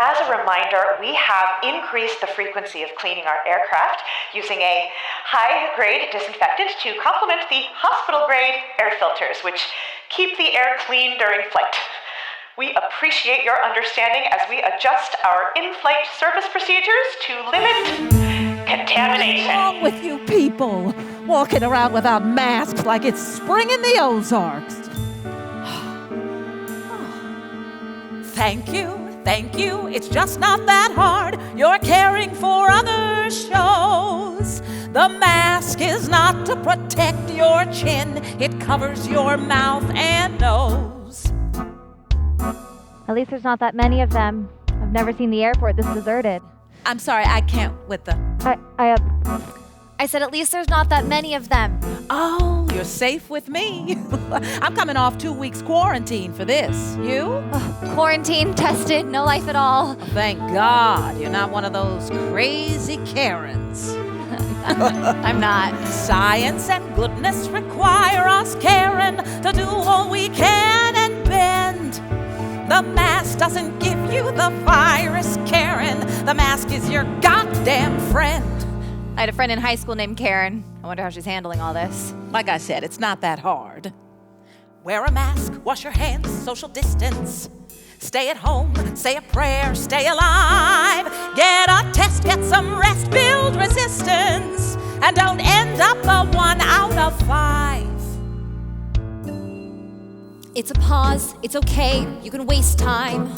as a reminder, we have increased the frequency of cleaning our aircraft using a high-grade disinfectant to complement the hospital-grade air filters, which keep the air clean during flight. We appreciate your understanding as we adjust our in-flight service procedures to limit contamination. What's wrong with you people? Walking around without masks like it's spring in the Ozarks. Thank you. It's just not that hard. You're caring for other shows. The mask is not to protect your chin. It covers your mouth and nose. At least there's not that many of them. I've never seen the airport this deserted. I'm sorry, I can't with the... I said at least there's not that many of them. Oh, you're safe with me. I'm coming off 2 weeks quarantine for this. You? Quarantine, tested, no life at all. Thank God you're not one of those crazy Karens. I'm not. Science and goodness require us, Karen, to do all we can and bend. The mask doesn't give you the virus, Karen. The mask is your goddamn friend. I had a friend in high school named Karen. I wonder how she's handling all this. Like I said, it's not that hard. Wear a mask, wash your hands, social distance. Stay at home, say a prayer, stay alive. Get a test, get some rest, build resistance. And don't end up a 1 out of 5. It's a pause, it's okay, you can waste time.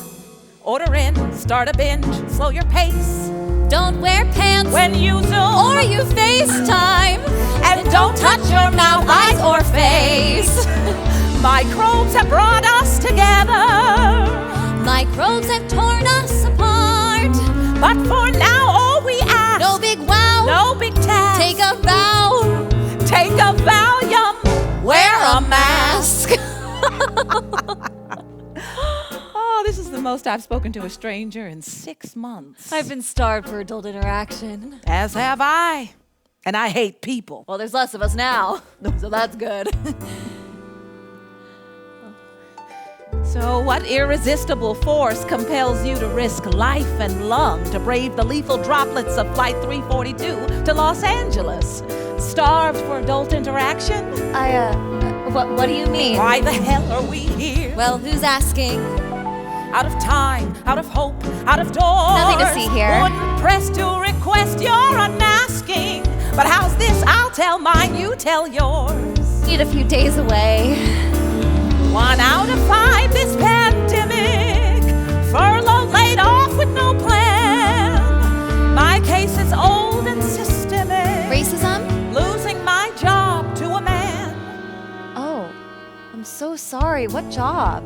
Order in, start a binge, slow your pace. Don't wear pants when you Zoom or you FaceTime. And don't touch your mouth, eyes, or face. Microbes have brought us together. Microbes have torn us apart. But for now, all we ask, no big wow, no big task. Take a vow. Take a Valium. Wear a mask. Oh, this is the most I've spoken to a stranger in 6 months. I've been starved for adult interaction. As have I. And I hate people. Well, there's less of us now, so that's good. So what irresistible force compels you to risk life and lung to brave the lethal droplets of Flight 342 to Los Angeles? Starved for adult interaction? What do you mean? Why the hell are we here? Well, who's asking? Out of time, out of hope, out of doors. Nothing to see here. Wouldn't press to request your unmasking. But how's this? I'll tell mine, you tell yours. Need a few days away. 1 out of 5 this pandemic. Furlough, laid off with no plan. My case is old and systemic. Racism? Losing my job to a man. Oh, I'm so sorry. What job?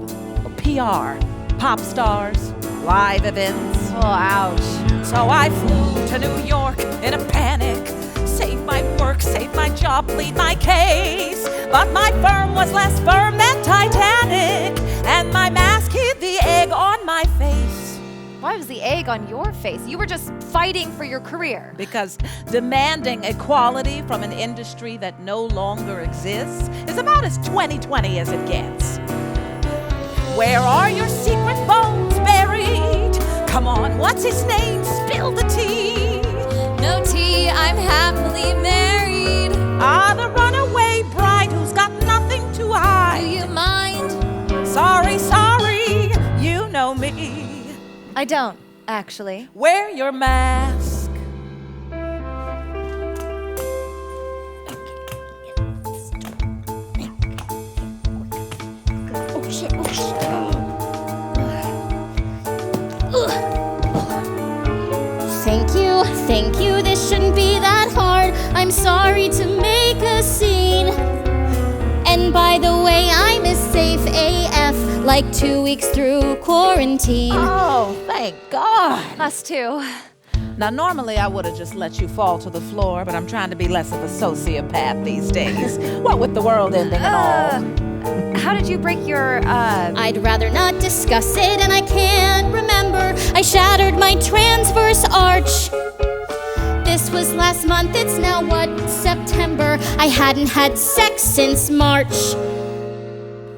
PR, pop stars, live events. Oh, ouch. So I flew to New York in a panic. Save my work, save my job, plead my case. But my firm was less firm than Titanic. And my mask hid the egg on my face. Why was the egg on your face? You were just fighting for your career. Because demanding equality from an industry that no longer exists is about as 2020 as it gets. Where are your secret bones buried? Come on, what's his name? Spill the tea. No tea, I'm happily married. Ah, the runaway bride who's got nothing to hide. Do you mind? Sorry, you know me. I don't, actually. Wear your mask. Oh shit. Thank you, this shouldn't be that hard. I'm sorry to make a scene. And by the way, I'm as safe AF, like 2 weeks through quarantine. Oh, thank God. Us too. Now, normally I would have just let you fall to the floor, but I'm trying to be less of a sociopath these days. What with the world ending and all. How did you break your, I'd rather not discuss it, and I can't remember. I shattered my transverse arch. This was last month, it's now what, September. I hadn't had sex since March.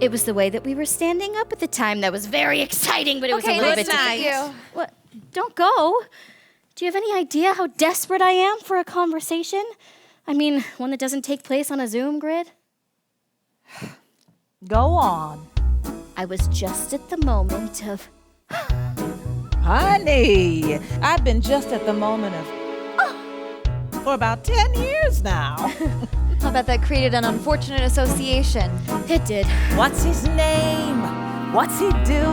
It was the way that we were standing up at the time that was very exciting, but it was a little bit night. What? Don't go. Do you have any idea how desperate I am for a conversation? I mean, one that doesn't take place on a Zoom grid? Go on. I was just at the moment of... Honey, I've been just at the moment of... for about 10 years now. How about that created an unfortunate association? It did. What's his name? What's he do?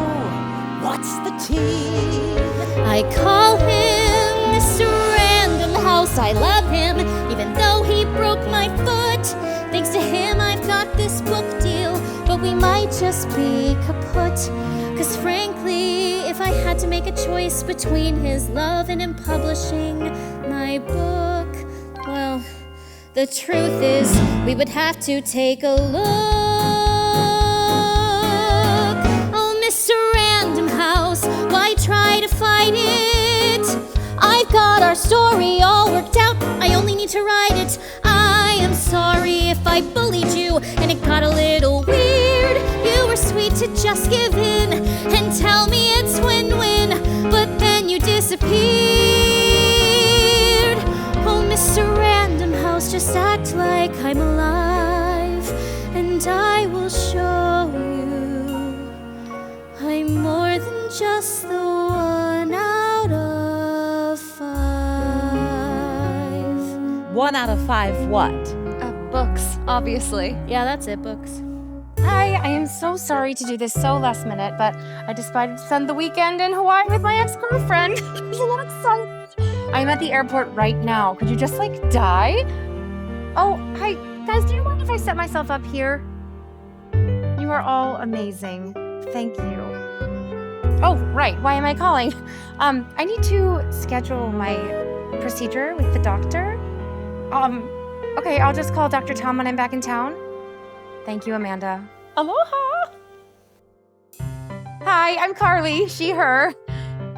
What's the tea? I call him Mr. Random House. I love him, even though he broke my foot. Thanks to him, I've got this book deal, but we might just be kaput. 'Cause frankly, if I had to make a choice between his love and him publishing my book, well, the truth is, we would have to take a look. Oh, Mr. Random House, why try to fight it? I've got our story all worked out. I only need to write it. I am sorry if I bullied you and it got a little weird. You were sweet to just give in and tell me it's win-win, but then you disappeared. Oh, Mr. Random House, just act like I'm alive, and I will show you I'm more than just the 1 out of 5. 1 out of 5 what? Books, obviously. Yeah, that's it, books. Hi, I am so sorry to do this so last minute, but I decided to spend the weekend in Hawaii with my ex-girlfriend. I'm so excited. I'm at the airport right now. Could you just, die? Oh, hi. Guys, do you mind if I set myself up here? You are all amazing. Thank you. Oh, right. Why am I calling? I need to schedule my procedure with the doctor. Okay, I'll just call Dr. Tom when I'm back in town. Thank you, Amanda. Aloha! Hi, I'm Carly, she, her.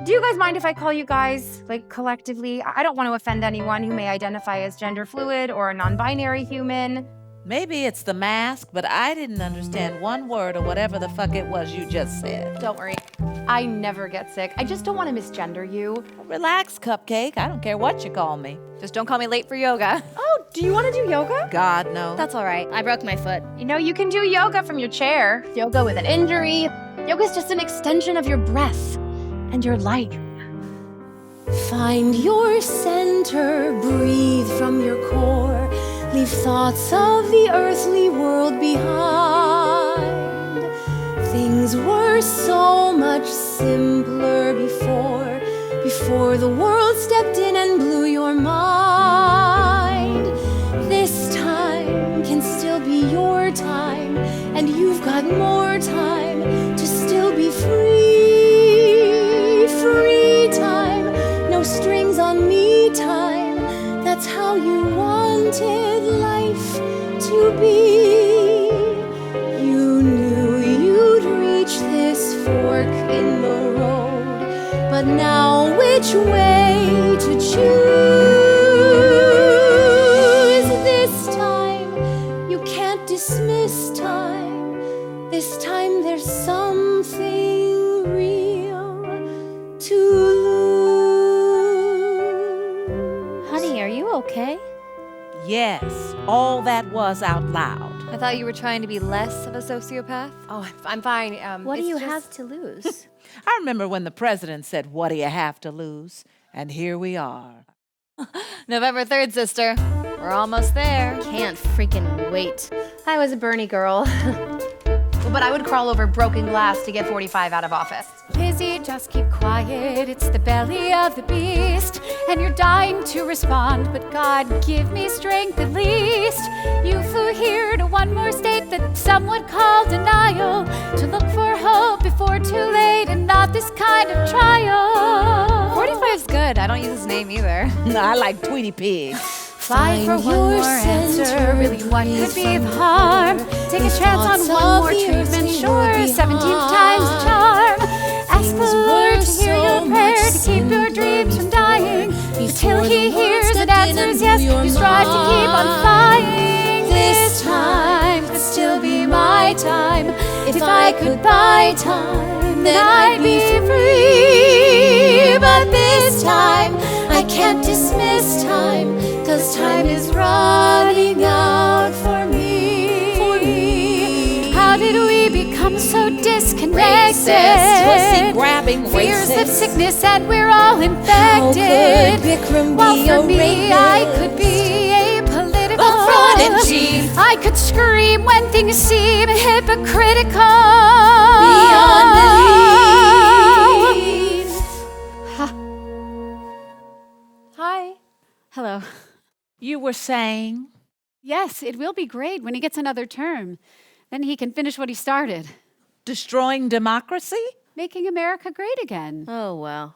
Do you guys mind if I call you guys, collectively? I don't want to offend anyone who may identify as gender fluid or a non-binary human. Maybe it's the mask, but I didn't understand one word or whatever the fuck it was you just said. Don't worry, I never get sick. I just don't want to misgender you. Relax, Cupcake. I don't care what you call me. Just don't call me late for yoga. Oh, do you want to do yoga? God, no. That's all right. I broke my foot. You can do yoga from your chair. Yoga with an injury. Yoga's just an extension of your breath and your life. Find your center, breathe from your core, leave thoughts of the earthly world behind. Things were so much simpler before the world stepped in and blew your mind. This time can still be your time, and you've got more time to still be free. Free time, no strings on me time. That's how you wanted life to be. You knew you'd reach this fork in the road, but now which way to choose? This time you can't dismiss time. This time there's something real to lose. Honey, are you okay? Yes, all that was out loud. I thought you were trying to be less of a sociopath. Oh, I'm fine. What do it's you just- have to lose? I remember when the president said, "What do you have to lose?" And here we are. November 3rd, sister. We're almost there. Can't freaking wait. I was a Bernie girl. But I would crawl over broken glass to get 45 out of office. Lizzie, just keep quiet. It's the belly of the beast. And you're dying to respond, but God, give me strength at least. You flew here to one more state that some would call denial, to look for hope before too late and not this kind of trial. 45's good. I don't use his name either. No, I like Tweety Pig. Fly for Find one your more answer. center, Really, what breathe could be from the your harm? core. Take a Leave chance on thoughts one of more the treatment. earthly Sure, world 17 times the charm. Ask the Things Lord were to hear your so prayer, much to keep your dreams from dying. Until before He the world hears and stepped in and answers blew yes, your you strive to keep on mind. flying. This time could still be my time. If I could buy time, then I'd be free. But this time, I can't dismiss time, 'cause time is running out for me. How did we become so disconnected? Racist, pussy-grabbing Fears racist. of sickness and we're all infected. How could Bikram Well, be for a me, I rapist? could be a political A fraud in chief. I could scream when things seem hypocritical. Beyond belief. Hi. Hello. You were saying? Yes, it will be great when he gets another term. Then he can finish what he started. Destroying democracy? Making America great again. Oh, well.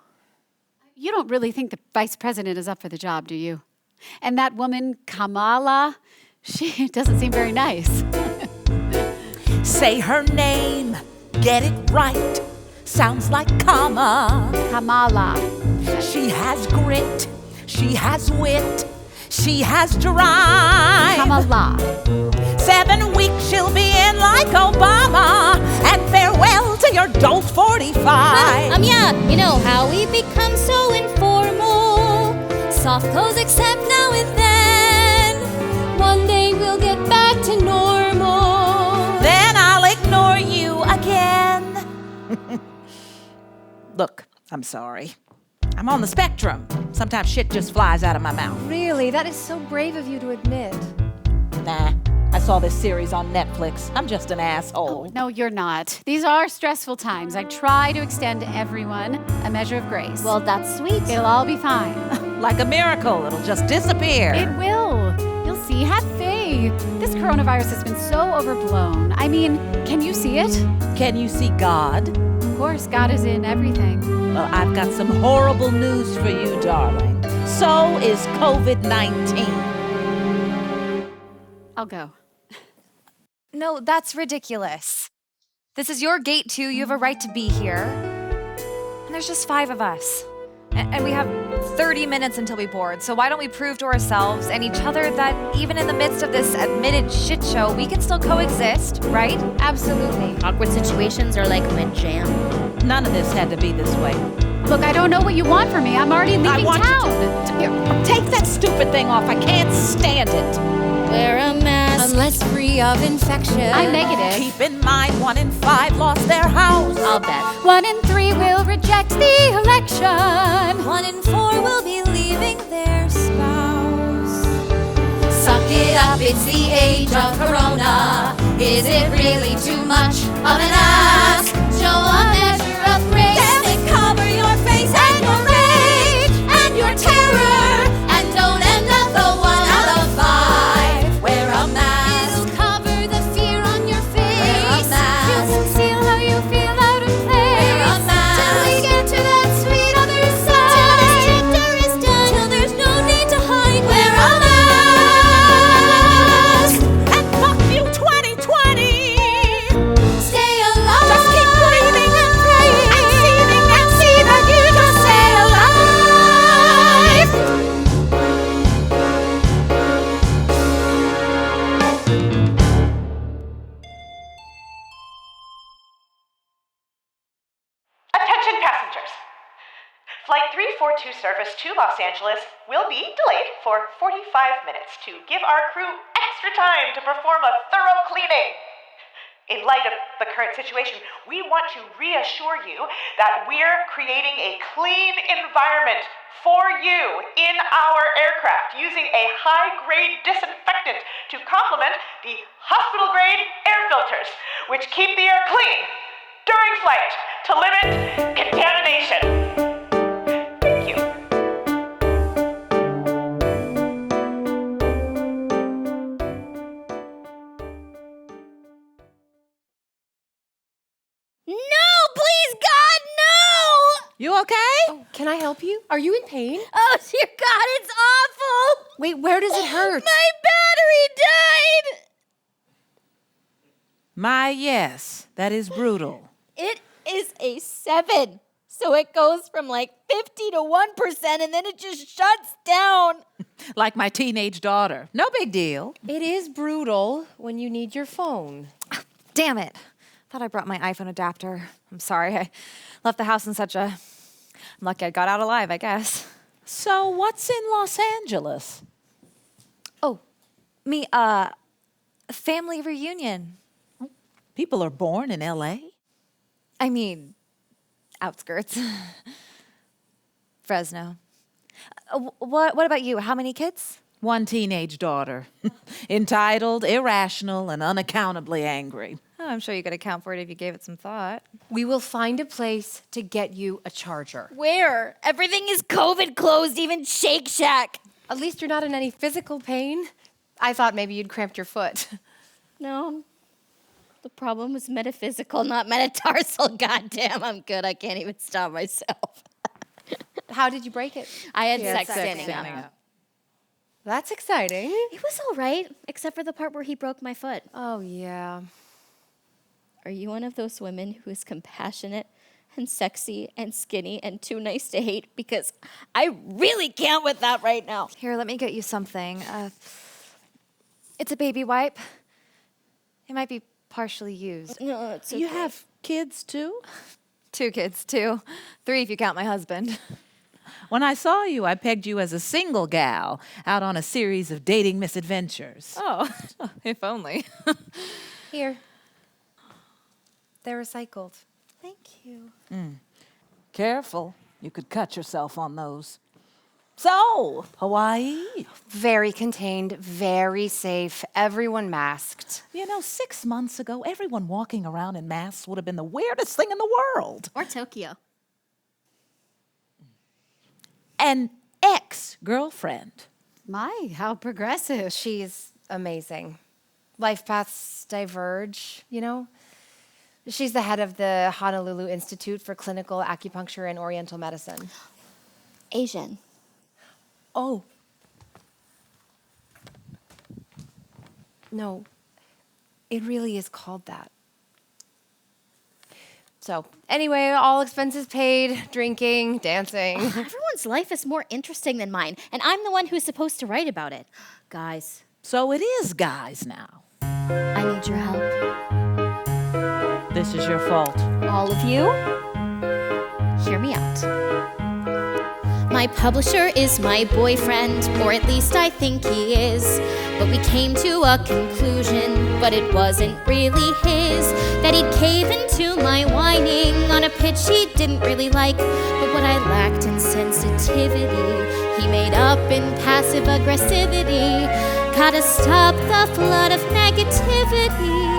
You don't really think the vice president is up for the job, do you? And that woman, Kamala, she doesn't seem very nice. Say her name. Get it right. Sounds like Kama. Kamala. She has grit. She has wit. She has drive. Kamala. 7 weeks she'll be in like Obama. And farewell to your dolt 45. Yeah, you know how we become so informal. Soft clothes except now and then. One day we'll get back to normal. Then I'll ignore you again. Look, I'm sorry. I'm on the spectrum. Sometimes shit just flies out of my mouth. Really? That is so brave of you to admit. Nah, I saw this series on Netflix. I'm just an asshole. No, you're not. These are stressful times. I try to extend to everyone a measure of grace. Well, that's sweet. It'll all be fine. Like a miracle, it'll just disappear. It will. You'll see. Have faith. This coronavirus has been so overblown. I mean, can you see it? Can you see God? Of course, God is in everything. Well, I've got some horrible news for you, darling. So is COVID-19. I'll go. No, that's ridiculous. This is your gate too. You have a right to be here. And there's just 5 of us. And we have 30 minutes until we board. So why don't we prove to ourselves and each other that even in the midst of this admitted shit show, we can still coexist, right? Absolutely. Awkward situations are like mint jam. None of this had to be this way. Look, I don't know what you want from me. I'm already leaving want town. Here, take that stupid thing off. I can't stand it. Wear a mask. Unless free of infection. I'm negative. Keep in mind, 1 in 5 lost their house. I'll bet. 1 in 3 will reject the election. 1 in 4 will be leaving their spouse. Suck it up, it's the age of Corona. Is it really too much of an ask? Show a measure of grace. Damn it, cover your face and your rage and your terror, and don't end up the 1 out of 5. Wear a mask. It'll cover the fear on your face. Wear a mask. You'll conceal how you feel out of place. Wear a mask. Till we get to that sweet other Till side. this chapter is done. Till there's no need to hide. Wear a mask. And fuck you, 2020. Stay alive. Just keep breathing and praying. And see that you just stay alive. Attention passengers. Flight 342 service to Los Angeles will be delayed for 45 minutes to give our crew extra time to perform a thorough cleaning. In light of the current situation, we want to reassure you that we're creating a clean environment for you in our aircraft using a high-grade disinfectant to complement the hospital-grade air filters, which keep the air clean during flight to limit contamination. Thank you. No, please, God, no! You okay? Can I help you? Are you in pain? Oh, dear God, it's awful! Wait, where does it hurt? My battery died! My, yes, that is brutal. It is a 7. So it goes from like 50 to 1% and then it just shuts down. Like my teenage daughter. No big deal. It is brutal when you need your phone. Damn it. Thought I brought my iPhone adapter. I'm sorry. I left the house in such a... I'm lucky I got out alive, I guess. So what's in Los Angeles? Oh, family reunion. People are born in L.A.? I mean, outskirts. Fresno. What about you? How many kids? One teenage daughter. Entitled, irrational, and unaccountably angry. Oh, I'm sure you could account for it if you gave it some thought. We will find a place to get you a charger. Where? Everything is COVID closed, even Shake Shack. At least you're not in any physical pain. I thought maybe you'd cramped your foot. No. The problem was metaphysical, not metatarsal. Goddamn, I'm good. I can't even stop myself. How did you break it? I had Yeah, sex standing up. That's exciting. It was all right, except for the part where he broke my foot. Oh, yeah. Are you one of those women who is compassionate and sexy and skinny and too nice to hate? Because I really can't with that right now. Here, let me get you something. It's a baby wipe. It might be partially used. No, it's okay. You have kids, too? 2 kids, 2. 3 if you count my husband. When I saw you, I pegged you as a single gal out on a series of dating misadventures. Oh, if only. Here. They're recycled. Thank you. Careful. You could cut yourself on those. So, Hawaii. Very contained, very safe, everyone masked. 6 months ago, everyone walking around in masks would have been the weirdest thing in the world. Or Tokyo. An ex-girlfriend. My, how progressive. She's amazing. Life paths diverge, She's the head of the Honolulu Institute for Clinical Acupuncture and Oriental Medicine. Asian. Oh. No, it really is called that. So, anyway, all expenses paid, drinking, dancing. Everyone's life is more interesting than mine, and I'm the one who's supposed to write about it. Guys, So it is guys now. I need your help. This is your fault. All of you, hear me out. My publisher is my boyfriend, or at least I think he is. But we came to a conclusion, but it wasn't really his. That he'd cave into my whining on a pitch he didn't really like. But what I lacked in sensitivity, he made up in passive aggressivity. Gotta stop the flood of negativity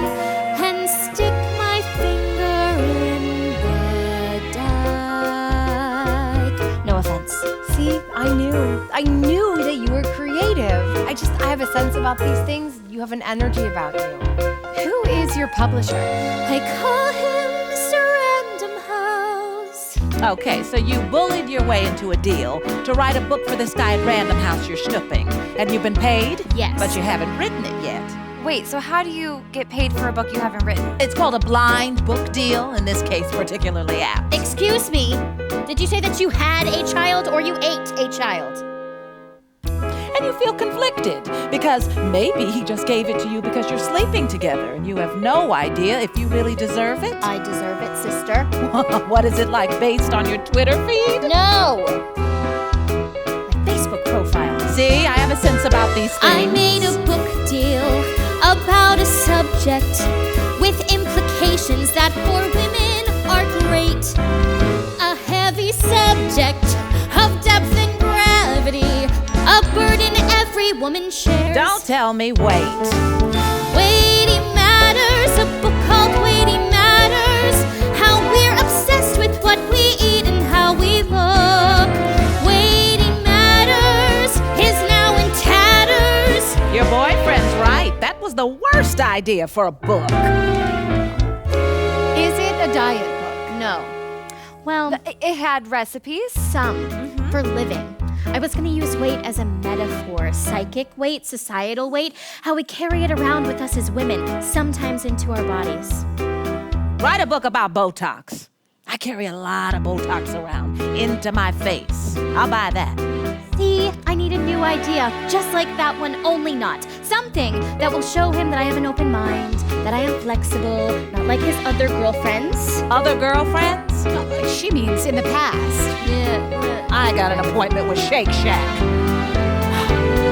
and stick my finger in the dike. No offense. See, I knew that you were creative. I have a sense about these things. You have an energy about you. Who is your publisher? I call him Mr. Random House. Okay, so you bullied your way into a deal to write a book for this guy at Random House you're schnooping. And you've been paid? Yes. But you haven't written it yet. Wait, so how do you get paid for a book you haven't written? It's called a blind book deal, in this case particularly apt. Excuse me, did you say that you had a child or you ate a child? And you feel conflicted because maybe he just gave it to you because you're sleeping together and you have no idea if you really deserve it. I deserve it, sister. What is it like based on your Twitter feed? No! My Facebook profile. See, I have a sense about these things. I made a book deal about a subject with implications that for women are great. A heavy subject of depth and gravity, a burden every woman shares. Don't tell me wait. Weighty Matters, a book called Weighty Matters. How we're obsessed with what we eat and how we look. Weighty Matters is now in tatters. Your boyfriend's right. That was the worst idea for a book. Is it a diet book? No. Well, It had recipes. some for living. I was going to use weight as a metaphor. Psychic weight, societal weight, how we carry it around with us as women, sometimes into our bodies. Write a book about Botox. I carry a lot of Botox around into my face. I'll buy that. See, I need a new idea, just like that one, only not. Something that will show him that I have an open mind, that I am flexible, not like his other girlfriends. Other girlfriends? She means in the past. Yeah. I got an appointment with Shake Shack.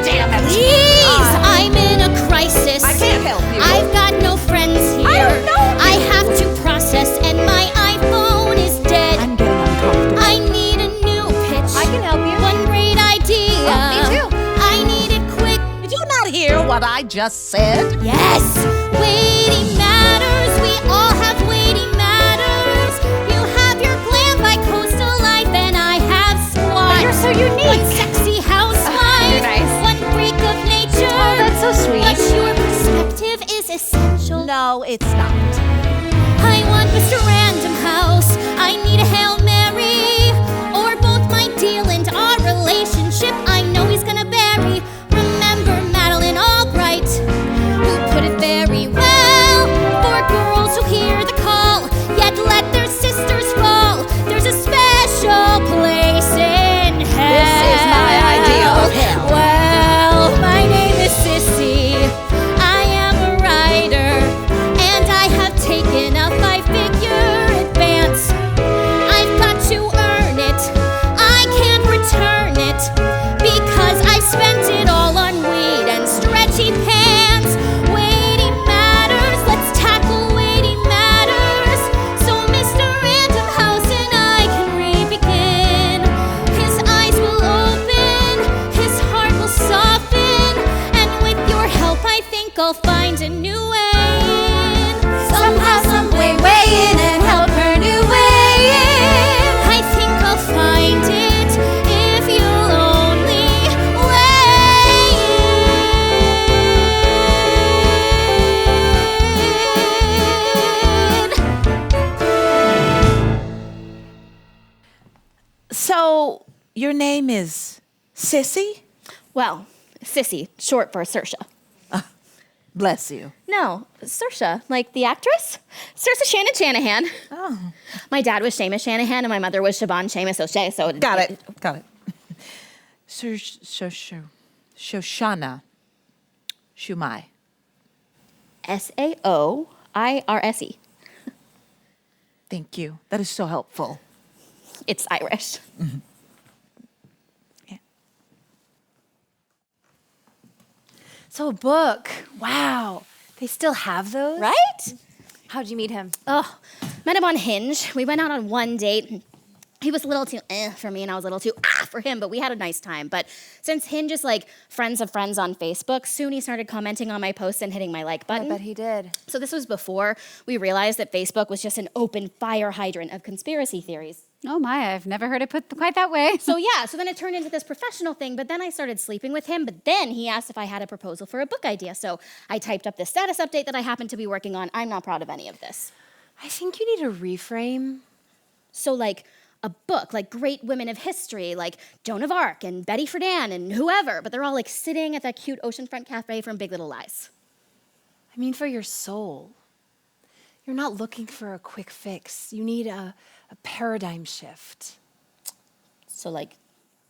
Damn it! Please, I'm in a crisis. I can't help you. I've got no friends here. I don't know you. I have to process, and my iPhone is dead. I'm getting uncomfortable. I need a new pitch. I can help you. One great idea. Oh, me too. I need it quick. Did you not hear what I just said? Yes, weighty matters. We all have weighty matters. You have your glam by coastal life, and I have squat. You're so unique. One sexy housewife. You're nice. One freak of nature. Oh, that's so sweet. But your perspective is essential. No, it's not. I want Mr. Random House. I need a Hail Mary. Or both might deal into our relationship. I know he's gonna bury. Remember Madeline Albright, who put it very well. For girls who hear the call, yet let their sisters fall. There's a special place in hell. This is my idea of hell. Well, my name is Sissy. I am a writer, and I have taken a 5-figure advance. I've got to earn it. I can't return it because I spent it all on weed and stretchy pants. Weighty matters. Let's tackle weighty matters. So Mr. Random House and I can re-begin. His eyes will open, his heart will soften, and with your help I think I'll find a new way in. Somehow, some way in and help her new way in. I think I'll find it if you'll only wait. So, your name is Sissy? Well, Sissy, short for Saoirse. Bless you. No, Saoirse, like the actress. Saoirse Shannon Shanahan. Oh. My dad was Seamus Shanahan, and my mother was Siobhan Seamus O'Shea. So Got it. Shoshana. Shumai. Saoirse. Thank you. That is so helpful. It's Irish. So a book. Wow. They still have those? Right? How'd you meet him? Oh, met him on Hinge. We went out on one date. He was a little too for me, and I was a little too for him, but we had a nice time. But since Hinge is like friends of friends on Facebook, soon he started commenting on my posts and hitting my like I button. bet he did. So this was before we realized that Facebook was just an open fire hydrant of conspiracy theories. Oh my, I've never heard it put quite that way. So then it turned into this professional thing, but then I started sleeping with him, but then he asked if I had a proposal for a book idea. So I typed up the status update that I happened to be working on. I'm not proud of any of this. I think you need a reframe. So like a book, like great women of history, like Joan of Arc and Betty Friedan and whoever, but they're all like sitting at that cute oceanfront cafe from Big Little Lies. I mean, for your soul. You're not looking for a quick fix. You need a paradigm shift. So like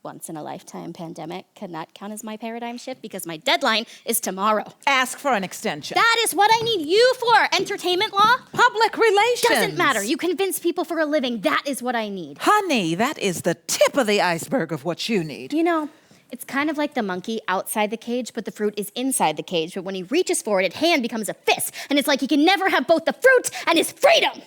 once in a lifetime pandemic cannot count as my paradigm shift because my deadline is tomorrow. Ask for an extension. That is what I need you for. Entertainment law? Public relations. Doesn't matter. You convince people for a living. That is what I need. Honey, that is the tip of the iceberg of what you need. You know, it's kind of like the monkey outside the cage, but the fruit is inside the cage. But when he reaches for it, his hand becomes a fist. And it's like he can never have both the fruit and his freedom.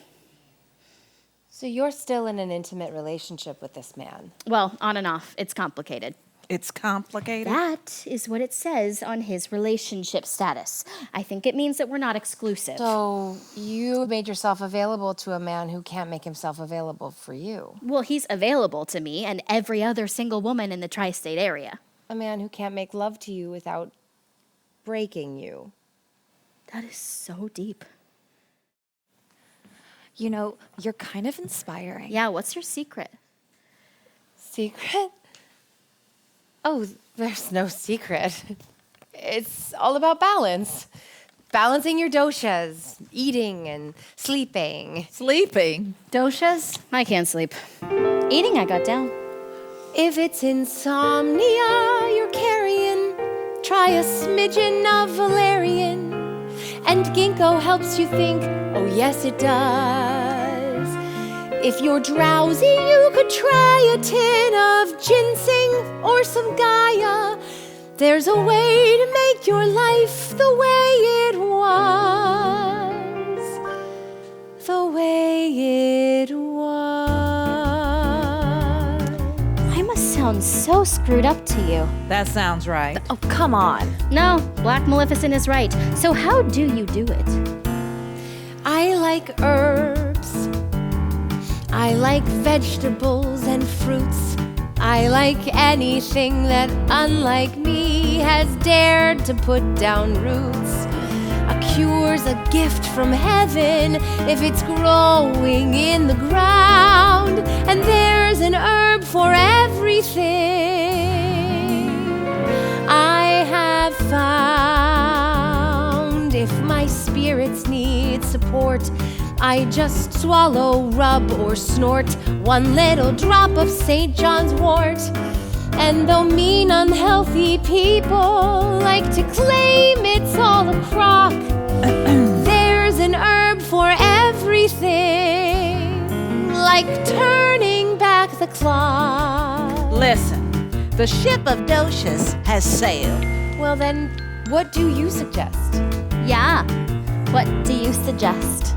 So you're still in an intimate relationship with this man. Well, on and off. It's complicated. It's complicated. That is what it says on his relationship status. I think it means that we're not exclusive. So you made yourself available to a man who can't make himself available for you. Well, he's available to me and every other single woman in the tri-state area. A man who can't make love to you without breaking you. That is so deep. You know, you're kind of inspiring. Yeah, what's your secret? Secret? Oh, there's no secret. It's all about balance. Balancing your doshas, eating and sleeping. Sleeping. Doshas? I can't sleep. Eating, I got down. If it's insomnia you're carrying, try a smidgen of valerian. And ginkgo helps you think, oh yes it does. If you're drowsy, you could try a tin of ginseng or some Gaia. There's a way to make your life the way it was. The way it was. I must sound so screwed up to you. That sounds right. Oh, come on. No, Black Maleficent is right. So how do you do it? I like herbs. I like vegetables and fruits. I like anything that, unlike me, has dared to put down roots. A cure's a gift from heaven if it's growing in the ground, and there's an herb for everything. I have found if my spirits need support, I just swallow, rub, or snort one little drop of St. John's wort. And though mean, unhealthy people like to claim it's all a crock, there's an herb for everything, like turning back the clock. Listen, the ship of Docious has sailed. Well then, what do you suggest? Yeah. What do you suggest?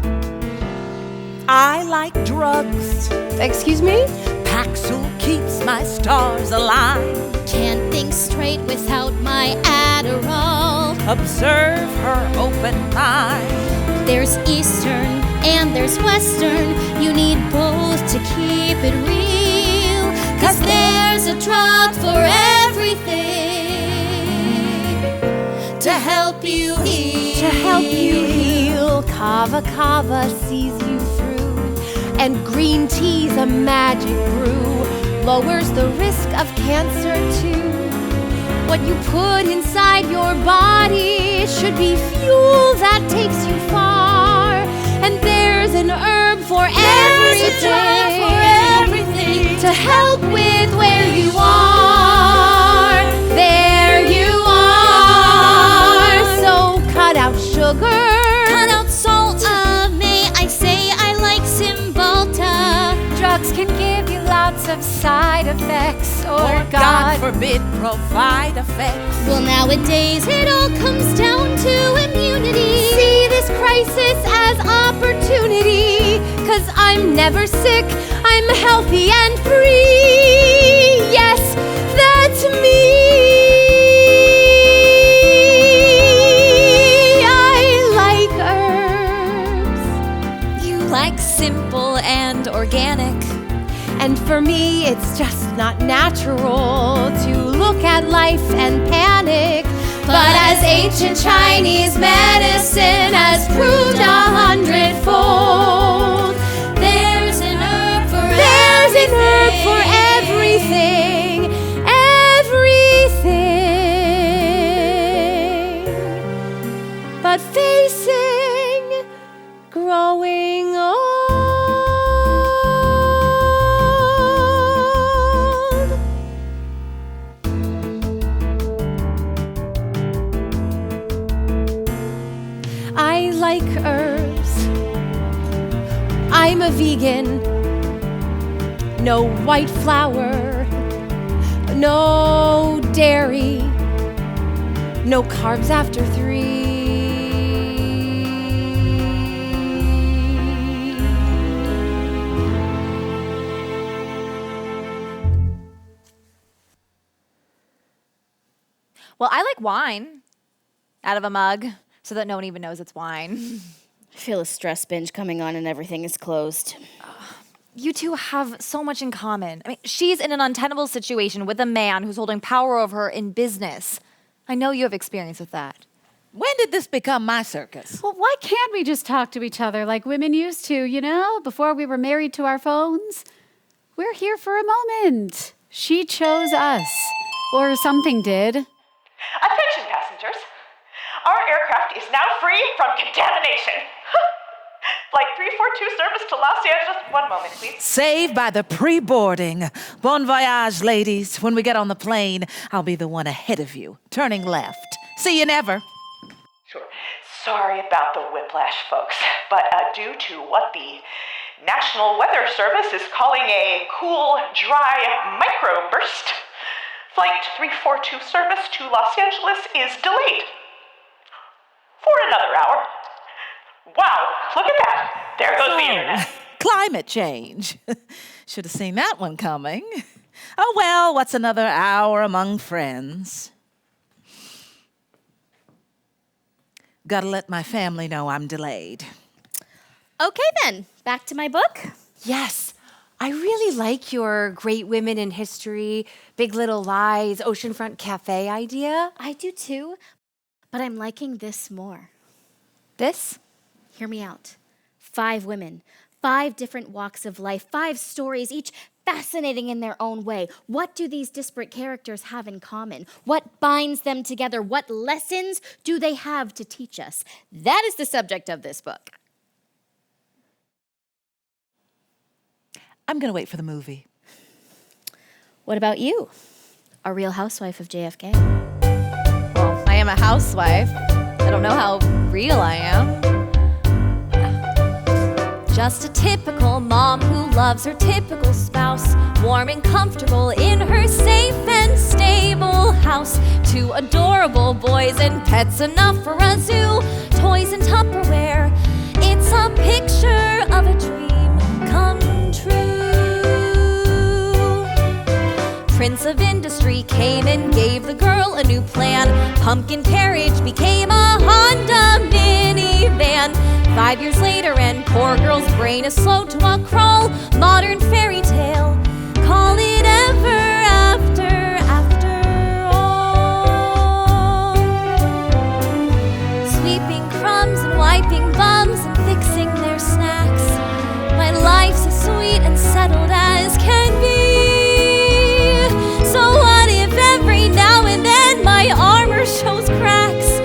I like drugs. Excuse me? Paxil keeps my stars aligned. Can't think straight without my Adderall. Observe her open mind. There's Eastern and there's Western. You need both to keep it real. 'Cause there's a drug for everything to help you heal. To help you heal, Kava Kava sees you through. And green tea's a magic brew, lowers the risk of cancer too. What you put inside your body should be fuel that takes you far. And there's an herb for everything to help with where you are. There you are. So cut out sugar. Cut out salt. May I say I like Cymbalta. Drugs can give you lots of side effects, or God forbid, provide effects. Well, nowadays it all comes down to immunity. See this crisis as opportunity. 'Cause I'm never sick, I'm healthy and free. Yes, that's me. Simple and organic. And for me, it's just not natural to look at life and panic. But as ancient Chinese medicine has proved 100-fold, there's an herb for everything. But facing growing old. I like herbs. I'm a vegan. No white flour. No dairy. No carbs after 3. Well, I like wine out of a mug so that no one even knows it's wine. I feel a stress binge coming on and everything is closed. You two have so much in common. I mean, she's in an untenable situation with a man who's holding power over her in business. I know you have experience with that. When did this become my circus? Well, why can't we just talk to each other like women used to, you know, before we were married to our phones? We're here for a moment. She chose us. Or something did. Attention, passengers. Our aircraft is now free from contamination. Flight 342 service to Los Angeles. One moment, please. Saved by the pre-boarding. Bon voyage, ladies. When we get on the plane, I'll be the one ahead of you, turning left. See you never. Sure. Sorry about the whiplash, folks, but due to what the National Weather Service is calling a cool, dry microburst, Flight 342 service to Los Angeles is delayed for another hour. Wow, look at that. There goes the internet. Climate change. Should have seen that one coming. Oh well, what's another hour among friends? Gotta let my family know I'm delayed. Okay then, back to my book. Yes, I really like your Great Women in History, Big Little Lies, Oceanfront Cafe idea. I do too, but I'm liking this more. This? Hear me out. 5 women, 5 different walks of life, 5 stories, each fascinating in their own way. What do these disparate characters have in common? What binds them together? What lessons do they have to teach us? That is the subject of this book. I'm gonna wait for the movie. What about you? A real housewife of JFK. Well, I am a housewife. I don't know how real I am. Just a typical mom who loves her typical spouse, warm and comfortable in her safe and stable house. 2 adorable boys and pets enough for a zoo, toys and Tupperware. It's a picture of a dream come true. Prince of Industry came and gave the girl a new plan. Pumpkin carriage became a Honda minivan. 5 years later and poor girl's brain is slow to a crawl. Modern fairy tale, call it ever after all. Sweeping crumbs and wiping bums and fixing their snacks. My life's as sweet and settled as can be. So what if every now and then my armor shows cracks?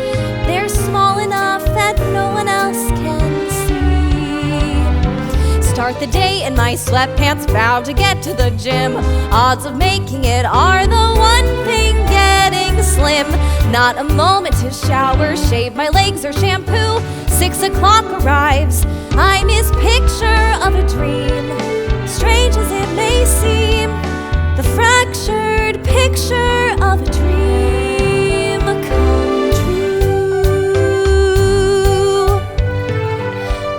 They're small enough that no one else can see. Start the day in my sweatpants, vow to get to the gym. Odds of making it are the one thing getting slim. Not a moment to shower, shave my legs or shampoo. 6 o'clock arrives, I'm his picture of a dream. Strange as it may seem, the fractured picture of a dream come true.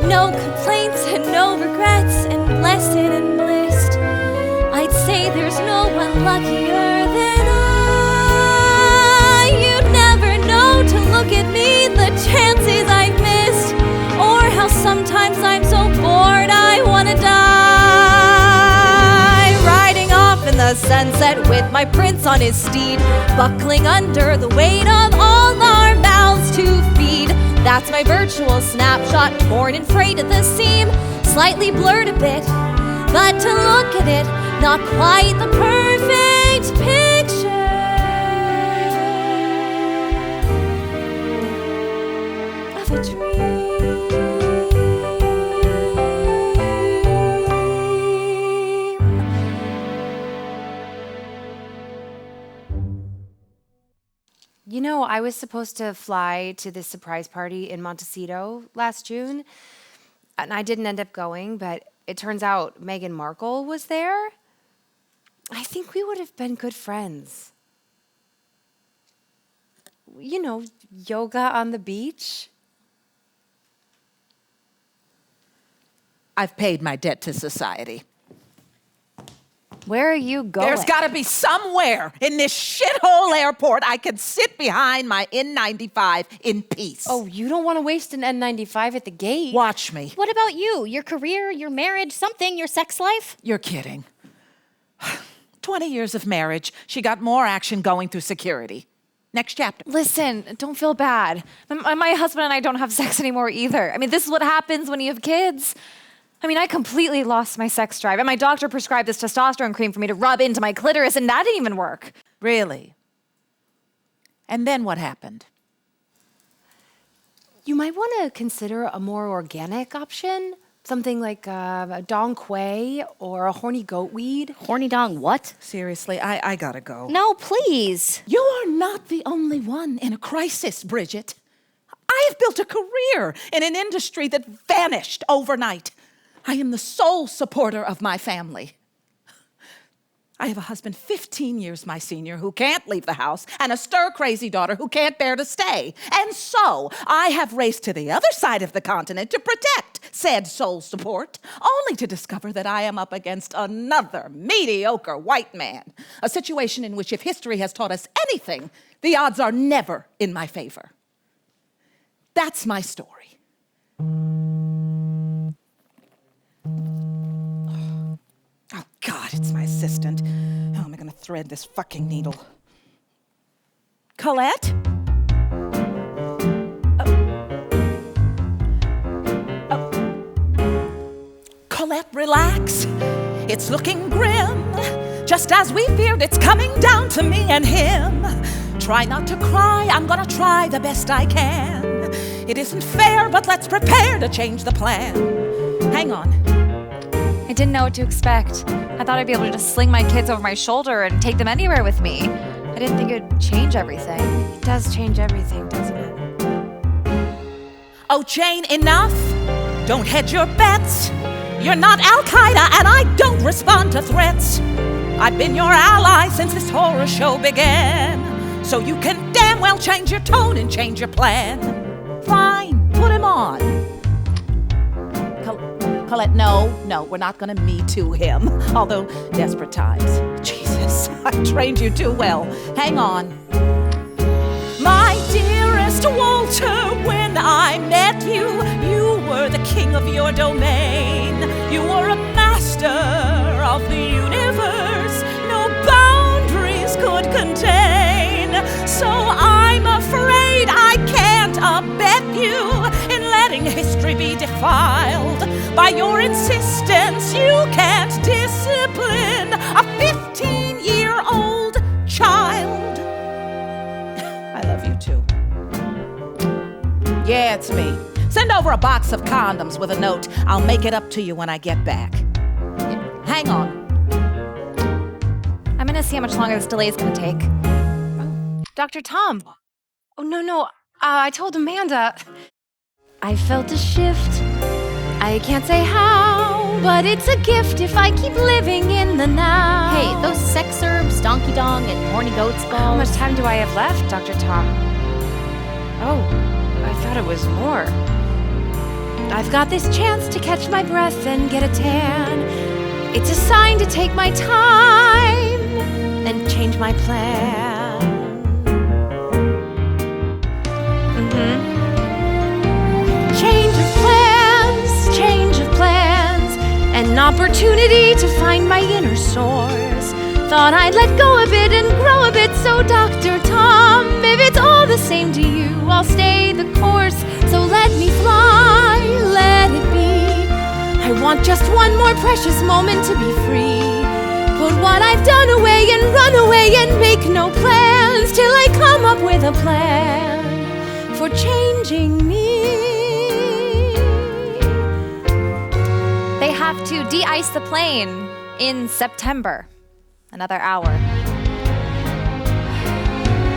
No complaints and no regrets, and blessed and blissed. I'd say there's no one luckier than I. You'd never know to look at me, the chances I've missed, or how sometimes I'm so bored I wanna die. Riding off in the sunset with my prince on his steed, buckling under the weight of all our mouths to feed. That's my virtual snapshot, torn and frayed at the seam, slightly blurred a bit, but to look at it, not quite the perfect picture of a dream. You know, I was supposed to fly to this surprise party in Montecito last June, and I didn't end up going, but it turns out Meghan Markle was there. I think we would have been good friends. You know, yoga on the beach. I've paid my debt to society. Where are you going? There's gotta be somewhere in this shithole airport I can sit behind my N95 in peace. Oh, you don't want to waste an N95 at the gate. Watch me. What about you? Your career, your marriage, something, your sex life? You're kidding. 20 years of marriage, she got more action going through security. Next chapter. Listen, don't feel bad. My husband and I don't have sex anymore either. I mean, this is what happens when you have kids. I mean, I completely lost my sex drive, and my doctor prescribed this testosterone cream for me to rub into my clitoris, and that didn't even work. Really? And then what happened? You might want to consider a more organic option. Something like a dong quai or a horny goat weed. Horny dong what? Seriously, I gotta go. No, please. You are not the only one in a crisis, Bridget. I have built a career in an industry that vanished overnight. I am the sole supporter of my family. I have a husband 15 years my senior who can't leave the house and a stir-crazy daughter who can't bear to stay. And so I have raced to the other side of the continent to protect said sole support, only to discover that I am up against another mediocre white man. A situation in which, if history has taught us anything, the odds are never in my favor. That's my story. Oh, God, it's my assistant. How am I going to thread this fucking needle? Colette? Colette, relax. It's looking grim. Just as we feared, it's coming down to me and him. Try not to cry. I'm going to try the best I can. It isn't fair, but let's prepare to change the plan. Hang on. I didn't know what to expect. I thought I'd be able to just sling my kids over my shoulder and take them anywhere with me. I didn't think it would change everything. It does change everything, doesn't it? Oh, Jane, enough. Don't hedge your bets. You're not Al-Qaeda, and I don't respond to threats. I've been your ally since this horror show began. So you can damn well change your tone and change your plan. Fine, put him on. Colette, no, we're not gonna Me Too him. Although, desperate times. Jesus, I trained you too well. Hang on. My dearest Walter, when I met you, you were the king of your domain. You were a master of the universe, no boundaries could contain. So I'm afraid I can't abet you in letting history be defiled. By your insistence, you can't discipline a 15-year-old child. I love you too. Yeah, it's me. Send over a box of condoms with a note. I'll make it up to you when I get back. Hang on. I'm gonna see how much longer this delay is gonna take. Dr. Tom. Oh, no. I told Amanda. I felt a shift. I can't say how, but it's a gift if I keep living in the now. Hey, those sex herbs, donkey dong, and horny goats balls. How much time do I have left, Dr. Tom? Oh, I thought it was more. I've got this chance to catch my breath and get a tan. It's a sign to take my time and change my plan. Change of plans, an opportunity to find my inner source. Thought I'd let go a bit and grow a bit, so Dr. Tom, if it's all the same to you, I'll stay the course. So let me fly, let it be. I want just one more precious moment to be free. Put what I've done away and run away and make no plans till I come up with a plan for changing me. They have to de-ice the plane in September. Another hour.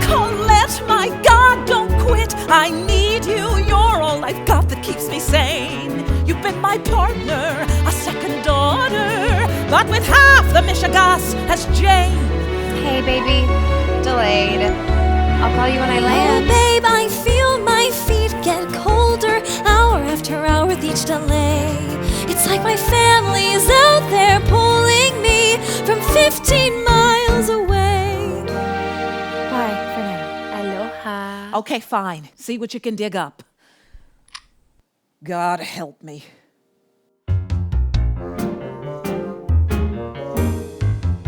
Colette, my God, don't quit. I need you. You're all I've got that keeps me sane. You've been my partner, a second daughter, but with half the mishigas as Jane. Hey, baby. Delayed. I'll call you when I land. Oh, babe, I feel my feet get colder hour after hour with each delay. It's like my family's out there pulling me from 15 miles away. Bye for now. Aloha. Okay, fine. See what you can dig up. God help me.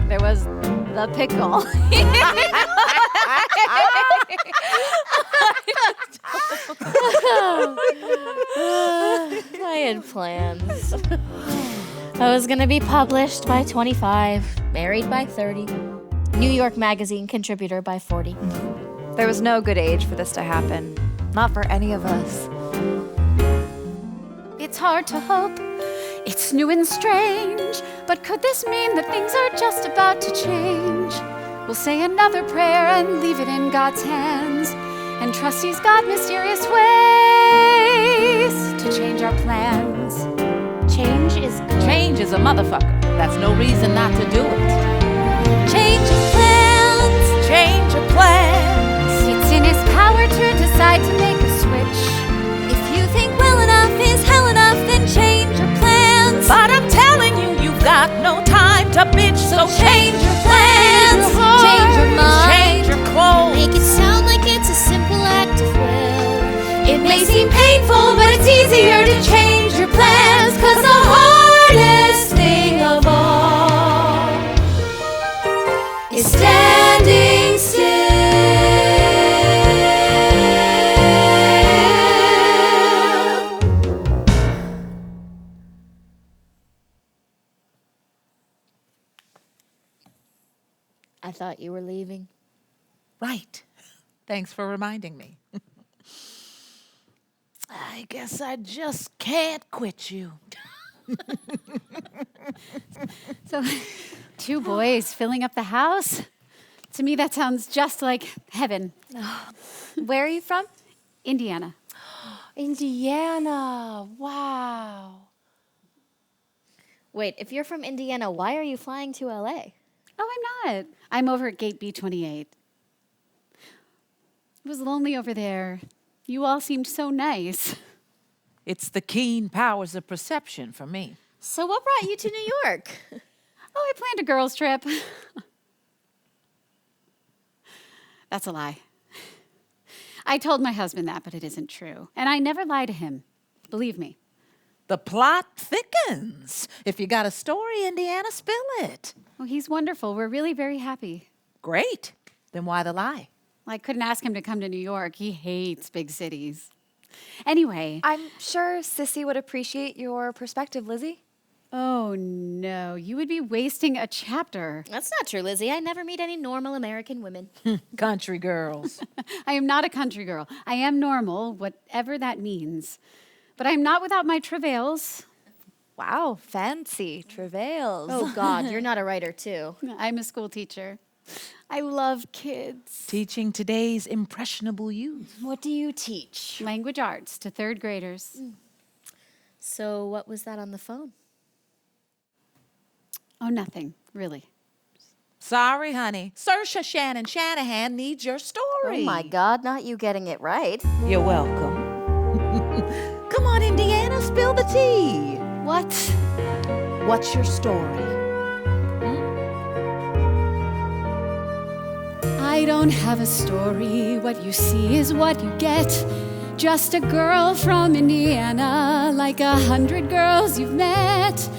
There was the pickle. I had plans. I was gonna be published by 25, married by 30, New York Magazine contributor by 40. There was no good age for this to happen. Not for any of us. it's hard to hope. It's new and strange, but could this mean that things are just about to change? We'll say another prayer and leave it in God's hands, and trust He's got mysterious ways to change our plans. Change is good. Change is a motherfucker. That's no reason not to do it. Change of plans. Change of plans. It's in His power to decide to make a switch. If you think well enough is hell enough, then change your plans. But I'm telling you, you've got no time to bitch, so change your plans. Change your mind. Change your clothes. Make it sound like it's a simple act of will. It may seem painful, but it's easier to change your plans. 'Cause the hardest thing of all is standing still. I thought you were leaving. Right. Thanks for reminding me. I guess I just can't quit you. So, 2 boys filling up the house? To me, that sounds just like heaven. Where are you from? Indiana. Indiana. Wow. Wait, if you're from Indiana, why are you flying to LA? Oh, I'm not. I'm over at gate B28. It was lonely over there. You all seemed so nice. It's the keen powers of perception for me. So what brought you to New York? Oh, I planned a girls' trip. That's a lie. I told my husband that, but it isn't true. And I never lie to him. Believe me. The plot thickens. If you got a story, Indiana, spill it. Oh, he's wonderful. We're really very happy. Great. Then why the lie? I couldn't ask him to come to New York. He hates big cities. Anyway. I'm sure Sissy would appreciate your perspective, Lizzie. Oh, no. You would be wasting a chapter. That's not true, Lizzie. I never meet any normal American women. Country girls. I am not a country girl. I am normal, whatever that means. But I'm not without my travails. Wow, fancy. Travails. Oh, God, you're not a writer, too. I'm a school teacher. I love kids. Teaching today's impressionable youth. What do you teach? Language arts to 3rd graders. So what was that on the phone? Oh, nothing, really. Sorry, honey. Saoirse Shannon Shanahan needs your story. Oh, my God, not you getting it right. You're welcome. Come on, Indiana, spill the tea. What? What's your story? I don't have a story. What you see is what you get. Just a girl from Indiana, like 100 girls you've met.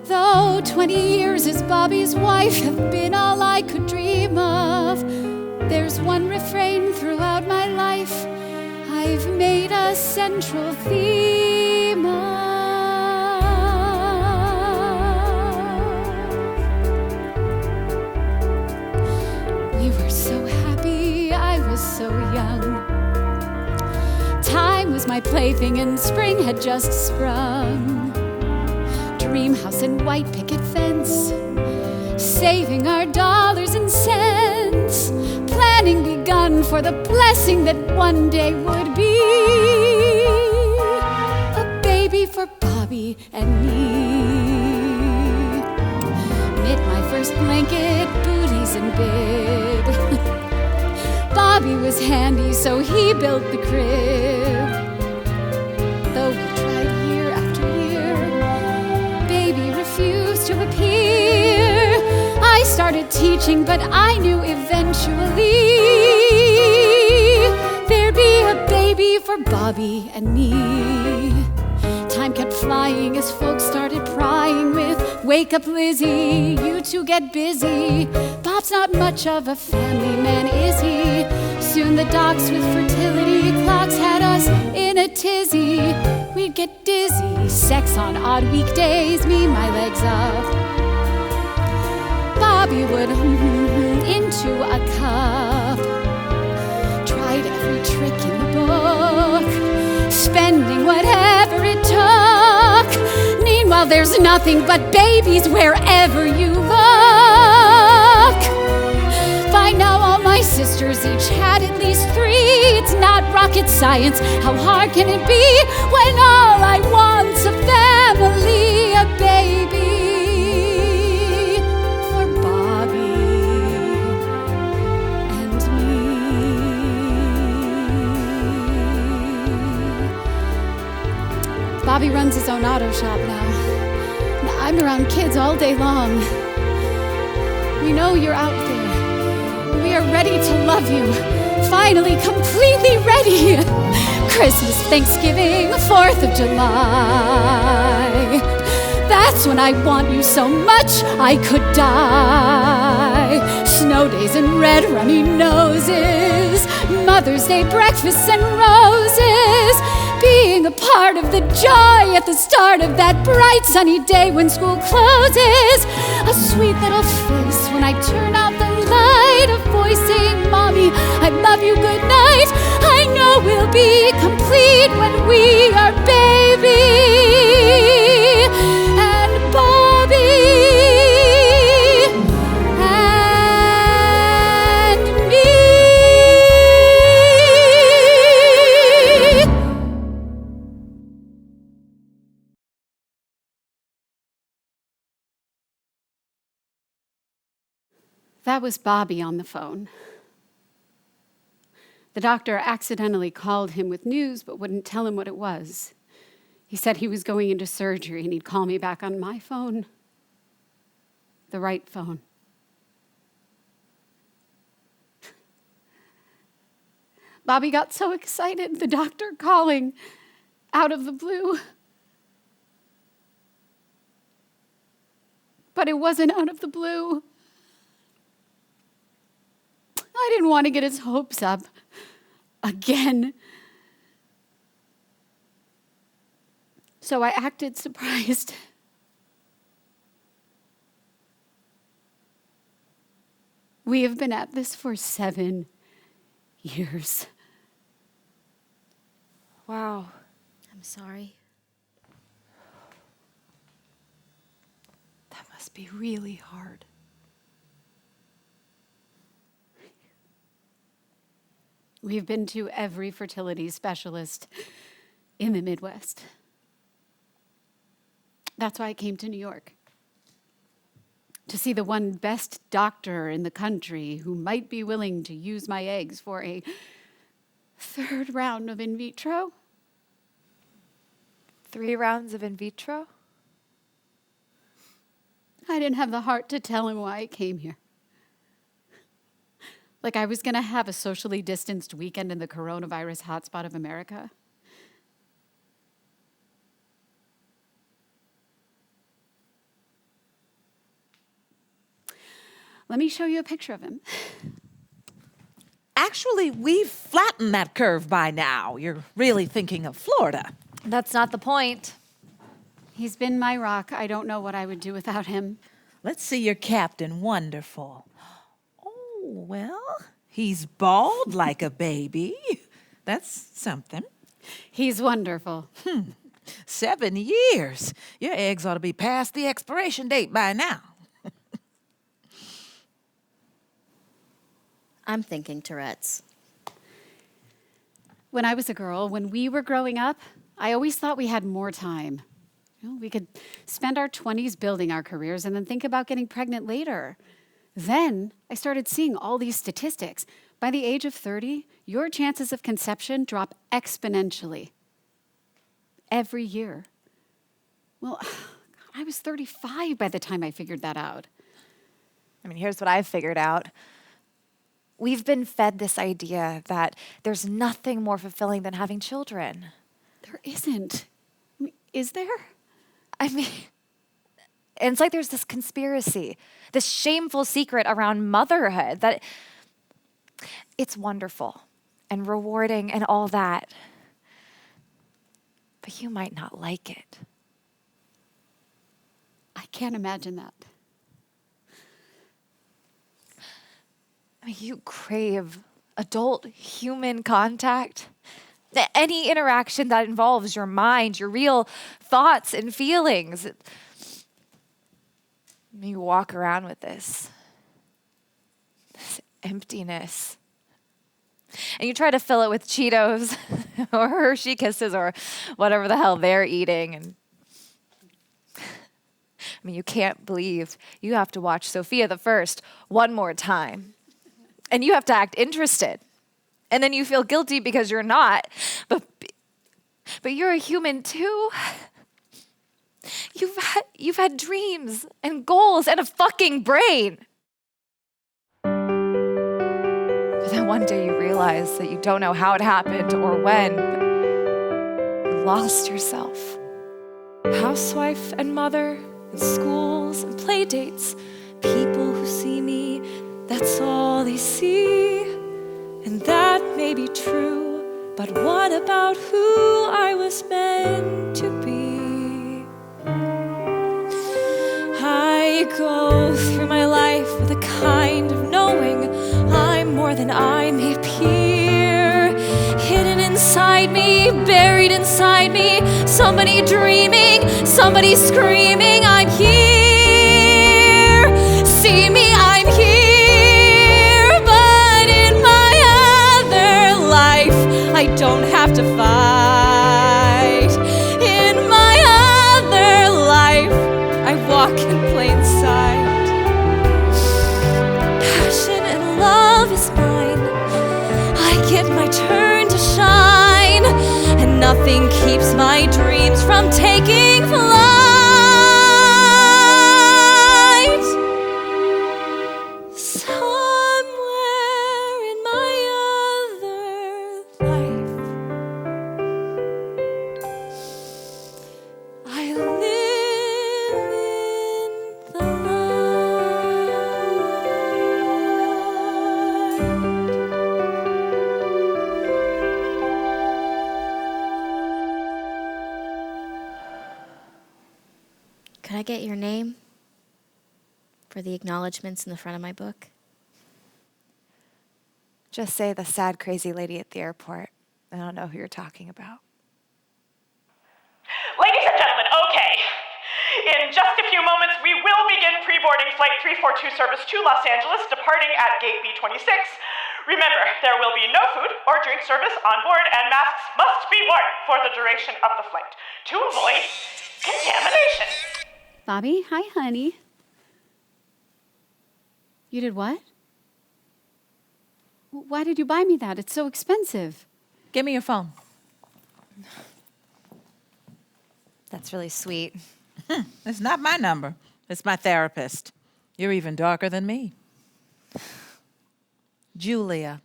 Though 20 years as Bobby's wife have been all I could dream of, there's one refrain throughout my life I've made a central theme of. We were so happy, I was so young. Time was my plaything and spring had just sprung. Dream house and white picket fence, saving our dollars and cents, planning begun for the blessing that one day would be a baby for Bobby and me. Knit my first blanket, booties and bib. Bobby was handy, so he built the crib. Though we tried year after year, baby refused to appear. I started teaching, but I knew eventually there'd be a baby for Bobby and me. Time kept flying as folks started prying with, "Wake up, Lizzie, you two get busy. Bob's not much of a family man, is he?" Soon the docs with fertility clocks had us in a tizzy. We'd get dizzy, sex on odd weekdays, me my legs up. Bobby would into a cup. Tried every trick in the book, spending whatever it took. Now there's nothing but babies wherever you look. By now all my sisters each had at least 3. It's not rocket science. How hard can it be when all I want's a family, a baby for Bobby and me. Bobby runs his own auto shop now. I'm around kids all day long. We know you're out there. We are ready to love you. Finally, completely ready. Christmas, Thanksgiving, 4th of July. That's when I want you so much I could die. Snow days and red runny noses. Mother's Day breakfasts and roses. Being a part of the joy at the start of that bright sunny day when school closes. A sweet little face when I turn out the light. A voice saying, Mommy, I love you, good night. I know we'll be complete when we are baby and Bobby and me. That was Bobby on the phone. The doctor accidentally called him with news but wouldn't tell him what it was. He said he was going into surgery and he'd call me back on my phone. The right phone. Bobby got so excited, the doctor calling out of the blue. But it wasn't out of the blue. I didn't want to get his hopes up again. So I acted surprised. We have been at this for 7 years. Wow. I'm sorry. That must be really hard. We've been to every fertility specialist in the Midwest. That's why I came to New York. To see the one best doctor in the country who might be willing to use my eggs for a 3rd round of in vitro. 3 rounds of in vitro? I didn't have the heart to tell him why I came here. Like I was going to have a socially distanced weekend in the coronavirus hotspot of America. Let me show you a picture of him. Actually, we've flattened that curve by now. You're really thinking of Florida. That's not the point. He's been my rock. I don't know what I would do without him. Let's see your captain. Wonderful. Oh, well, he's bald like a baby. That's something. He's wonderful. 7 years. Your eggs ought to be past the expiration date by now. I'm thinking Tourette's. When I was a girl, when we were growing up, I always thought we had more time. We could spend our 20s building our careers and then think about getting pregnant later. Then I started seeing all these statistics. By the age of 30, your chances of conception drop exponentially every year. Well, I was 35 by the time I figured that out. I mean, here's what I've figured out. We've been fed this idea that there's nothing more fulfilling than having children. There isn't. I mean, is there? I mean, it's like there's this conspiracy, this shameful secret around motherhood that it's wonderful and rewarding and all that. But you might not like it. I can't imagine that. I mean, you crave adult human contact. Any interaction that involves your mind, your real thoughts and feelings. You walk around with this emptiness. And you try to fill it with Cheetos or Hershey Kisses or whatever the hell they're eating. And you can't believe you have to watch Sophia the First one more time. And you have to act interested. And then you feel guilty because you're not. But you're a human too. You've had dreams and goals and a fucking brain. But then one day you realize that you don't know how it happened or when. But you lost yourself. Housewife and mother, and schools and play dates. People who see me, that's all they see. And that may be true, but what about who I was meant to be? I go through my life with a kind of knowing I'm more than I may appear. Hidden inside me, buried inside me, somebody dreaming, somebody screaming, I'm here. See me, I'm here, but in my other life, I don't have to fight. In my other life, I walk in plain sight. Passion and love is mine. I get my turn to shine, and nothing keeps my dreams from taking flight. Somewhere in my other life, I live in the Could I get your name for the acknowledgments in the front of my book? Just say the sad, crazy lady at the airport. I don't know who you're talking about. Ladies and gentlemen, okay. In just a few moments, we will begin pre-boarding Flight 342 service to Los Angeles, departing at Gate B26. Remember, there will be no food or drink service on board, and masks must be worn for the duration of the flight to avoid contamination. Bobby, hi, honey. You did what? Why did you buy me that? It's so expensive. Give me your phone. That's really sweet. It's not my number. It's my therapist. You're even darker than me. Julia.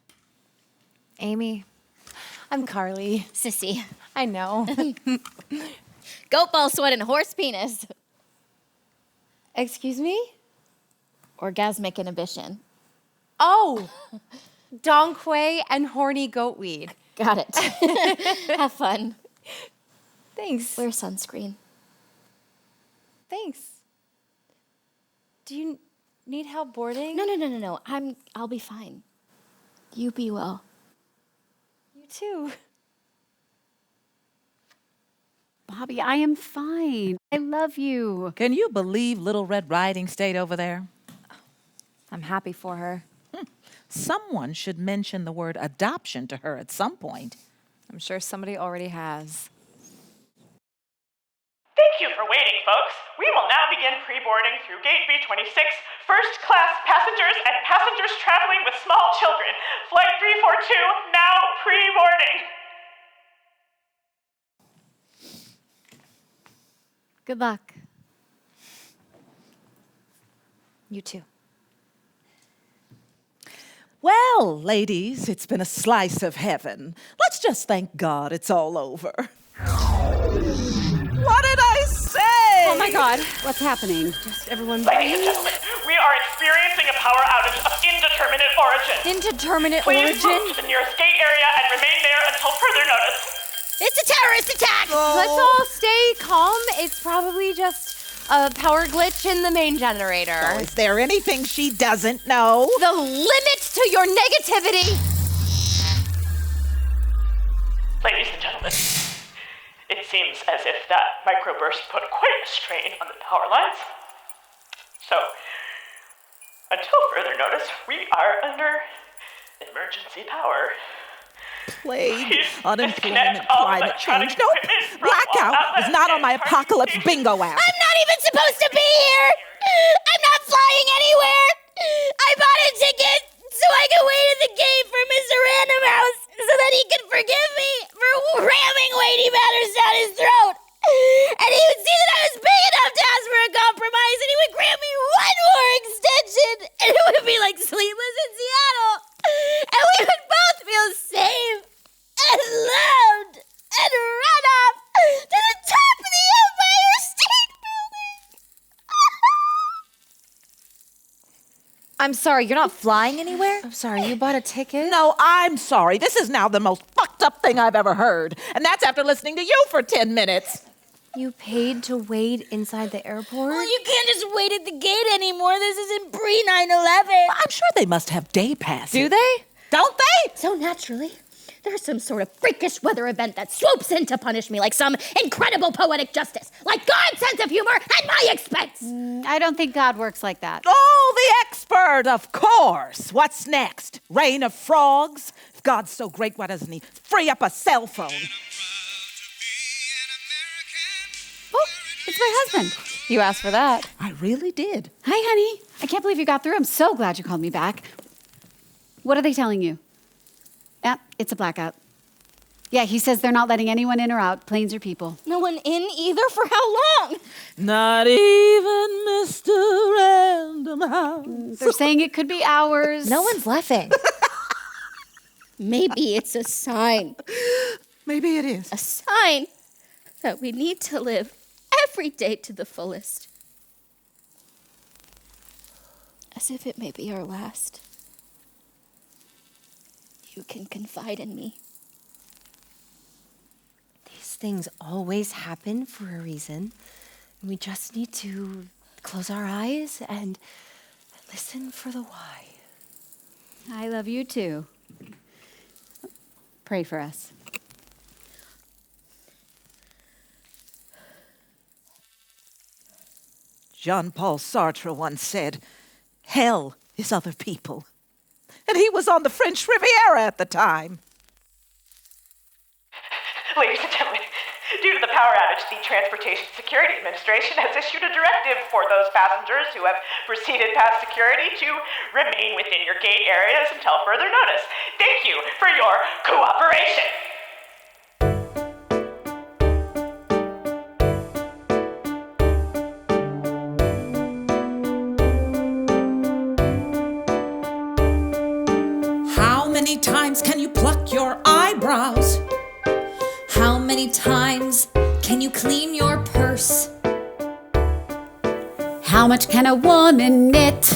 Amy. I'm Carly. Sissy. I know. Goat ball sweat and horse penis. Excuse me? Orgasmic inhibition. Oh, Donquay and horny goat weed. Got it. Have fun. Thanks. Wear sunscreen. Thanks. Do you need help boarding? No. I'll be fine. You be well. You too. Bobby, I am fine. I love you. Can you believe Little Red Riding stayed over there? I'm happy for her. Someone should mention the word adoption to her at some point. I'm sure somebody already has. Thank you for waiting, folks. We will now begin pre-boarding through Gate B26, first-class passengers and passengers traveling with small children. Flight 342 now pre-boarding. Good luck. You too. Well, ladies, it's been a slice of heaven. Let's just thank God it's all over. What did I say? Oh my God, what's happening? Just everyone Ladies and gentlemen, we are experiencing a power outage of indeterminate origin. Indeterminate Please origin? move to the nearest gate area and remain there until further notice. It's a terrorist attack! Let's all stay calm. It's probably just a power glitch in the main generator. Oh, is there anything she doesn't know? The limit to your negativity. Ladies and gentlemen, it seems as if that microburst put quite a strain on the power lines. So, until further notice, we are under emergency power. Plague, Please unemployment, disconnect all climate electronic change. Nope, equipment from all blackout is outlets not on and my apocalypse charging bingo app. I'm not even supposed to be here! I'm not flying anywhere! I bought a ticket so I could wait at the gate for Mr. Random House so that he could forgive me for ramming weighty matters down his throat. And he would see that I was big enough to ask for a compromise, and he would grant me one more extension, and it would be like Sleepless in Seattle. And we would both feel safe and loved and run up to the top of the Empire State Building. I'm sorry, you're not flying anywhere? I'm sorry, you bought a ticket? No, I'm sorry. This is now the most fucked up thing I've ever heard. And that's after listening to you for 10 minutes. You paid to wait inside the airport? Well, you can't just wait at the gate anymore. This isn't pre-9/11. I'm sure they must have day passes. Do they? Don't they? So naturally, there's some sort of freakish weather event that swoops in to punish me like some incredible poetic justice, like God's sense of humor at my expense. I don't think God works like that. Oh, the expert, of course. What's next? Rain of frogs? If God's so great, why doesn't he free up a cell phone? Oh, it's my husband. You asked for that. I really did. Hi, honey. I can't believe you got through. I'm so glad you called me back. What are they telling you? Yeah, it's a blackout. Yeah, he says they're not letting anyone in or out, planes or people. No one in either? For how long? Not even Mr. Random House. They're saying it could be hours. No one's laughing. Maybe it's a sign. Maybe it is. A sign that we need to live every day to the fullest. As if it may be our last. You can confide in me. These things always happen for a reason. We just need to close our eyes and listen for the why. I love you too. Pray for us. Jean-Paul Sartre once said, hell is other people. And he was on the French Riviera at the time. Ladies and gentlemen, due to the power outage, the Transportation Security Administration has issued a directive for those passengers who have proceeded past security to remain within your gate areas until further notice. Thank you for your cooperation. How many times can you pluck your eyebrows? How many times can you clean your purse? How much can a woman knit?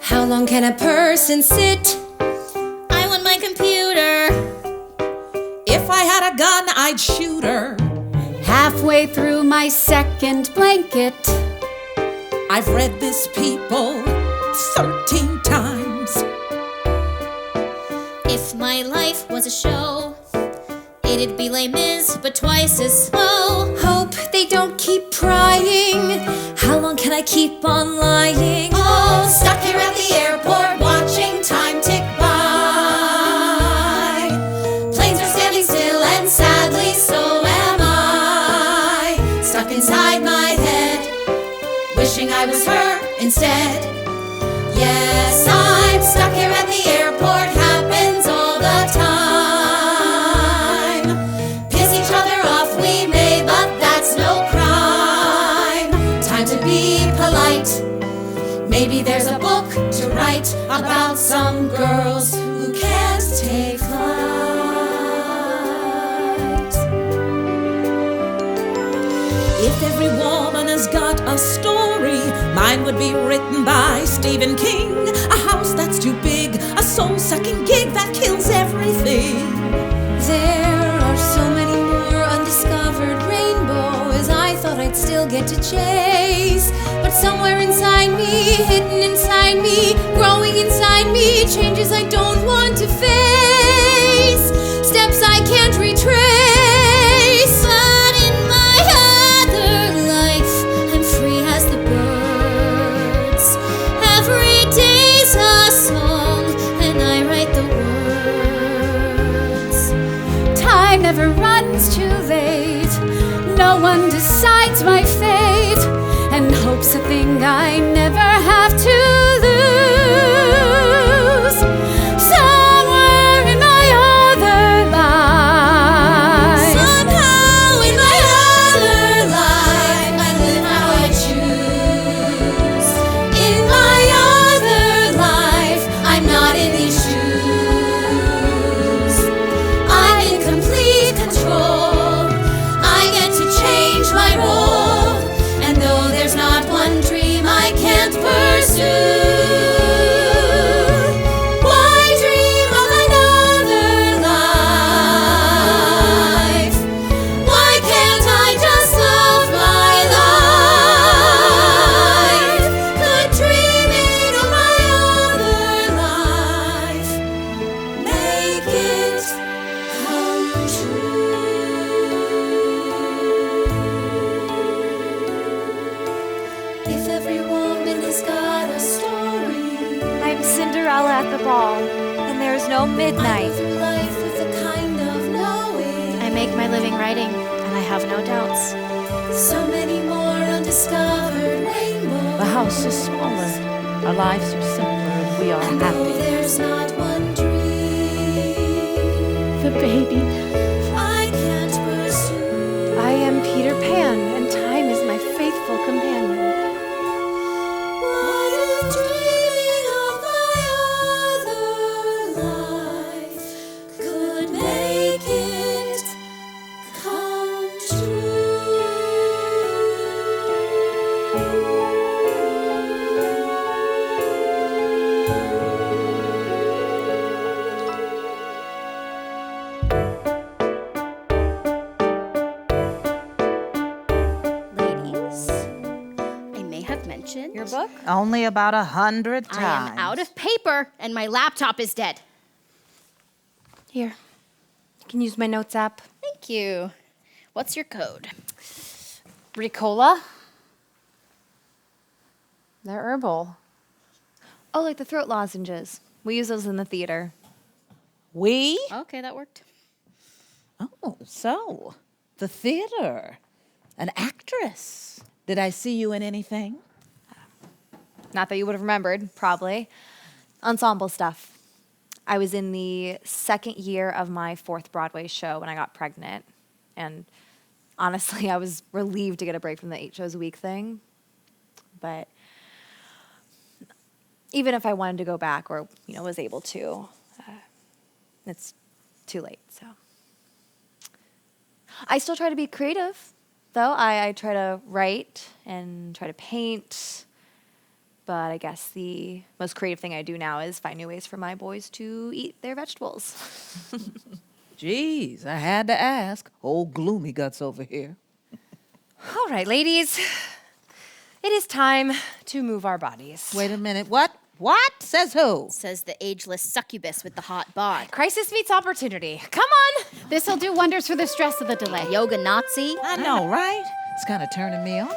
How long can a person sit? I want my computer. If I had a gun, I'd shoot her. Halfway through my second blanket. I've read this, people, 13 times. If my life was a show, it'd be Les Mis, but twice as slow. Hope they don't keep prying. How long can I keep on lying? Oh, stuck here at the airport watching time tick by. Planes are standing still and sadly so am I. Stuck inside my head, wishing I was her instead. Yes, I'm stuck here at the airport, happens all the time. Piss each other off we may, but that's no crime. Time to be polite. Maybe there's a book to write about some girls who can't take flight. If every woman has got a story, mine would be written by Stephen King. A house that's too big, a soul-sucking gig that kills everything. There are so many more undiscovered rainbows I thought I'd still get to chase. But somewhere inside me, hidden inside me, growing inside me, changes I don't want to face. Steps I can't retrace. no one decides my fate, and hope's a thing I never have to lose. Somewhere in my other life, Somehow in my other life, I live how I choose. In my other life, I'm not in these shoes. I'm in complete control. I get to change my role. And though there's not one dream I can't pursue, why dream of another life? Why can't I just love my life? Could dreaming of my other life make it come true? If every woman has got a story, I'm Cinderella at the ball, and there's no I go midnight. through life with a kind of knowing. I make my living writing, and I have no doubts. So many more undiscovered rainbows. The house is smaller, our lives are simpler, and we are And though happy. there's not one dream The baby. I can't pursue. I am Peter Pan, and time is my faithful companion. What if dreaming of my other life could make it come Ladies, I may have mentioned Your book? Only about 100 times. I am out of paper and my laptop is dead. Here, you can use my notes app. Thank you. What's your code? Ricola. They're herbal. Oh, like the throat lozenges. We use those in the theater. We? Okay, that worked. Oh, so the theater. An actress. Did I see you in anything? Not that you would have remembered, probably. Ensemble stuff. I was in the second year of my 4th Broadway show when I got pregnant. And honestly, I was relieved to get a break from the 8 shows a week thing. But even if I wanted to go back or, was able to, it's too late, so. I still try to be creative, though. I try to write and try to paint. But I guess the most creative thing I do now is find new ways for my boys to eat their vegetables. Geez, I had to ask. Old gloomy guts over here. All right, ladies. It is time to move our bodies. Wait a minute. What? What? Says who? Says the ageless succubus with the hot bod. Crisis meets opportunity. Come on! This'll do wonders for the stress of the delay. Yoga Nazi. I know, right? It's kind of turning me on.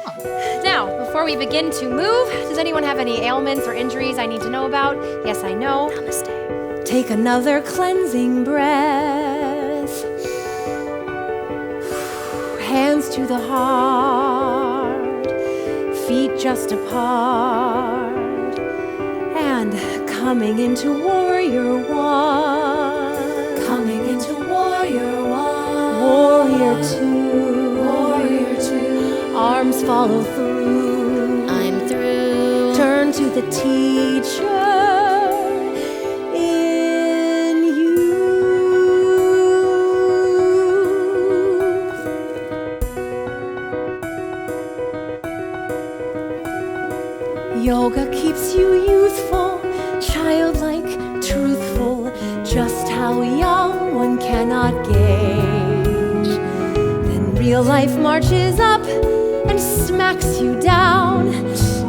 Now, before we begin to move, does anyone have any ailments or injuries I need to know about? Yes, I know. Namaste. Take another cleansing breath. Hands to the heart, feet just apart, and coming into warrior one. Coming into warrior one. Warrior two. Warrior two. Arms follow through. I'm through. Turn to the teacher in you. Yoga keeps you youthful, childlike, truthful, just how young one cannot gauge. Then real life marches up and smacks you down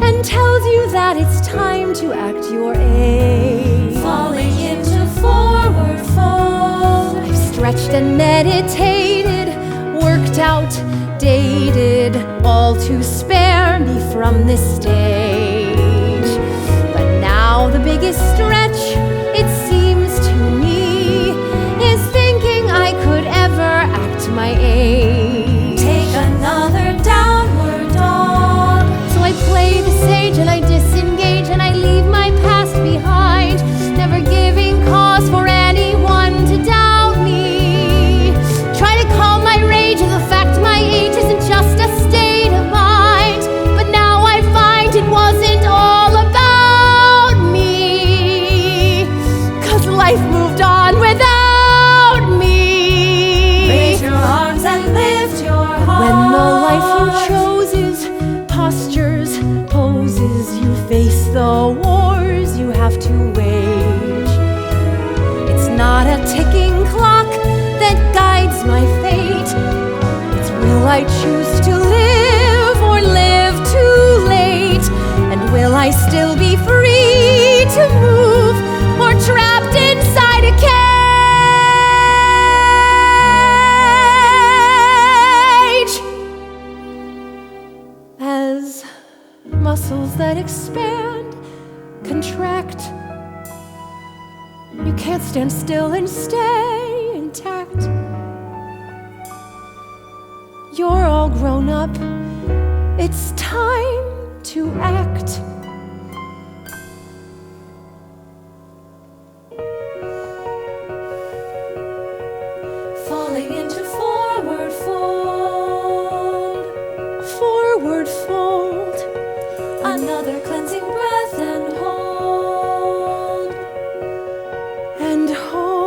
and tells you that it's time to act your age. Falling into forward fold. I've stretched and meditated, worked out, dated, all to spare me from this stage. But now the biggest stretch, it seems to me, is thinking I could ever act my age. Take another not a ticking clock that guides my fate. It's will I choose to live or live too late? And will I still be free to move or trapped inside a cage? As muscles that expand, contract, you can't stand still and stay intact. You're all grown up, it's time to act. Falling into forward fold, forward fold, another cleansing breath and hold, and hold.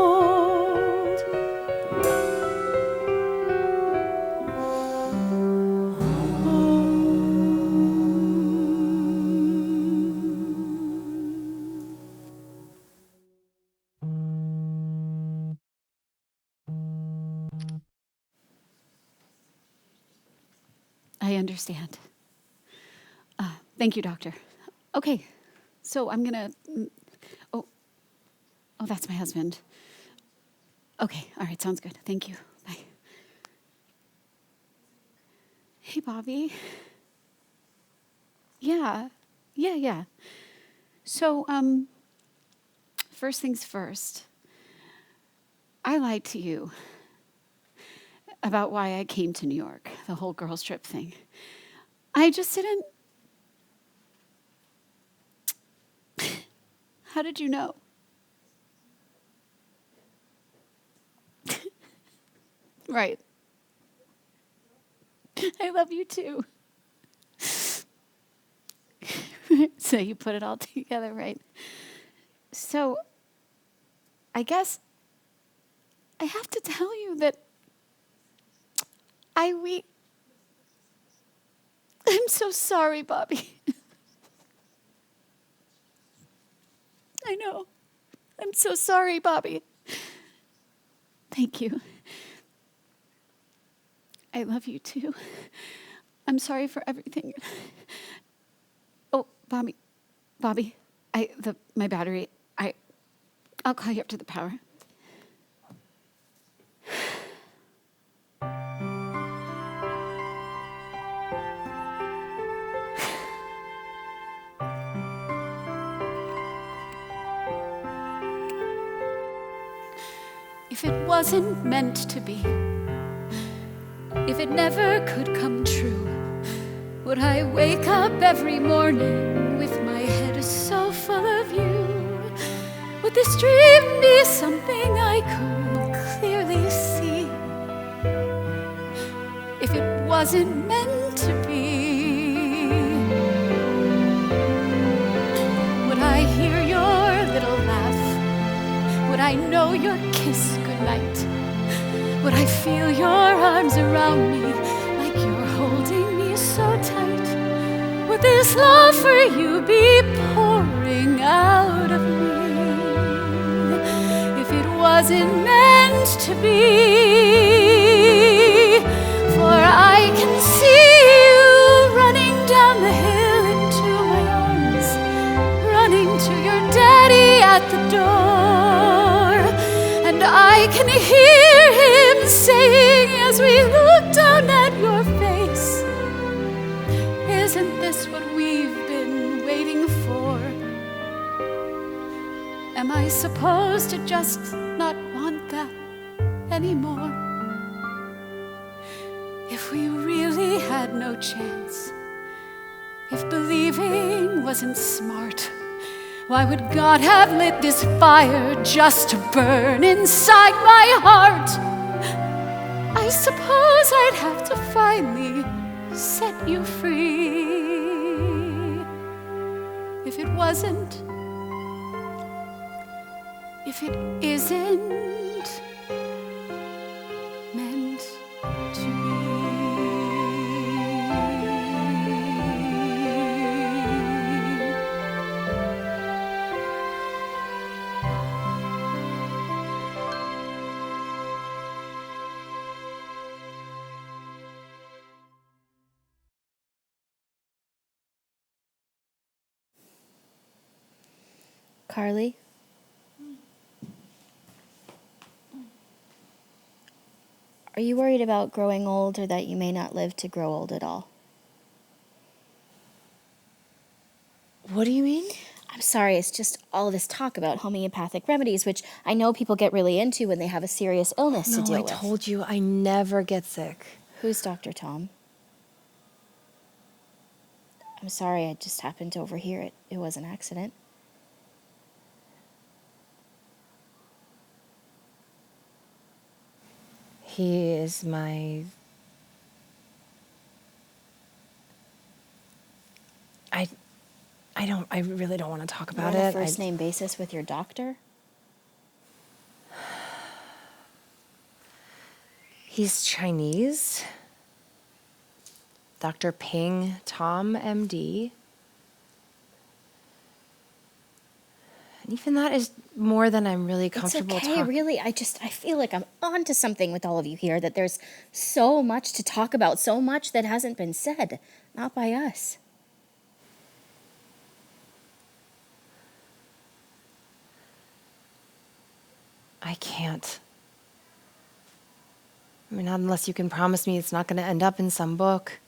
I understand. Thank you, doctor. Okay, so I'm gonna. Oh, that's my husband. Okay, all right, sounds good. Thank you. Bye. Hey, Bobby. Yeah. So, first things first. I lied to you about why I came to New York, the whole girls' trip thing. I just didn't. How did you know? Right. I love you too. So you put it all together, right? So I guess I have to tell you that I'm so sorry, Bobby. I know. I'm so sorry, Bobby. Thank you. I love you too. I'm sorry for everything. Oh, Bobby, my battery. I'll call you up to the power. If it wasn't meant to be, if it never could come true, would I wake up every morning with my head so full of you? Would this dream be something I could clearly see? If it wasn't meant to be, would I hear your little laugh? Would I know your kiss goodnight? Would I feel your arms around me like you're holding me so tight? Would this love for you be pouring out of me? If it wasn't meant to be, for I can see you running down the hill into my arms, running to your daddy at the door, and I can hear him saying as we look down at your face, isn't this what we've been waiting for? Am I supposed to just not want that anymore? If we really had no chance, if believing wasn't smart, why would God have lit this fire just to burn inside my heart? I suppose I'd have to finally set you free. If it wasn't, if it isn't meant to be. Carly? Are you worried about growing old or that you may not live to grow old at all? What do you mean? I'm sorry, it's just all this talk about homeopathic remedies, which I know people get really into when they have a serious illness to No, deal I with. told you I never get sick. Who's Dr. Tom? I'm sorry, I just happened to overhear it. It was an accident. He is my... I really don't want to talk about You're on it. a first-name basis with your doctor? He's Chinese. Dr. Ping Tom, MD. And even that is more than I'm really comfortable It's okay, really. I feel like I'm onto something with all of you here, that there's so much to talk about, so much that hasn't been said, not by us. I can't. I mean, not unless you can promise me it's not going to end up in some book.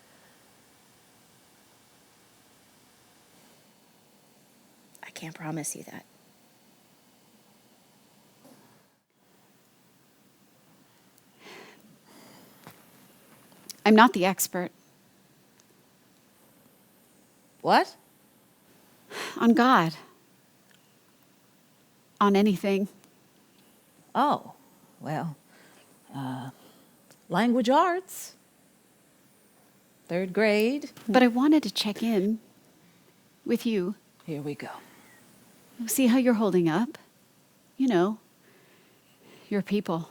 I can't promise you that. I'm not the expert What? on God, on anything. Oh, well, language arts. 3rd grade. But I wanted to check in with you, Here we go. see how you're holding up. You know, your people.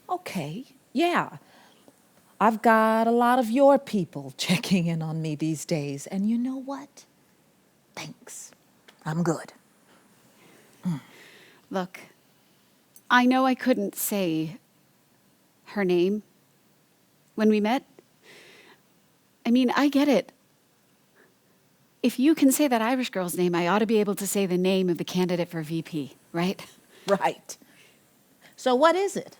Okay, yeah. I've got a lot of your people checking in on me these days. And you know what? Thanks. I'm good. Look, I know I couldn't say her name when we met. I mean, I get it. If you can say that Irish girl's name, I ought to be able to say the name of the candidate for VP, right? Right. So what is it?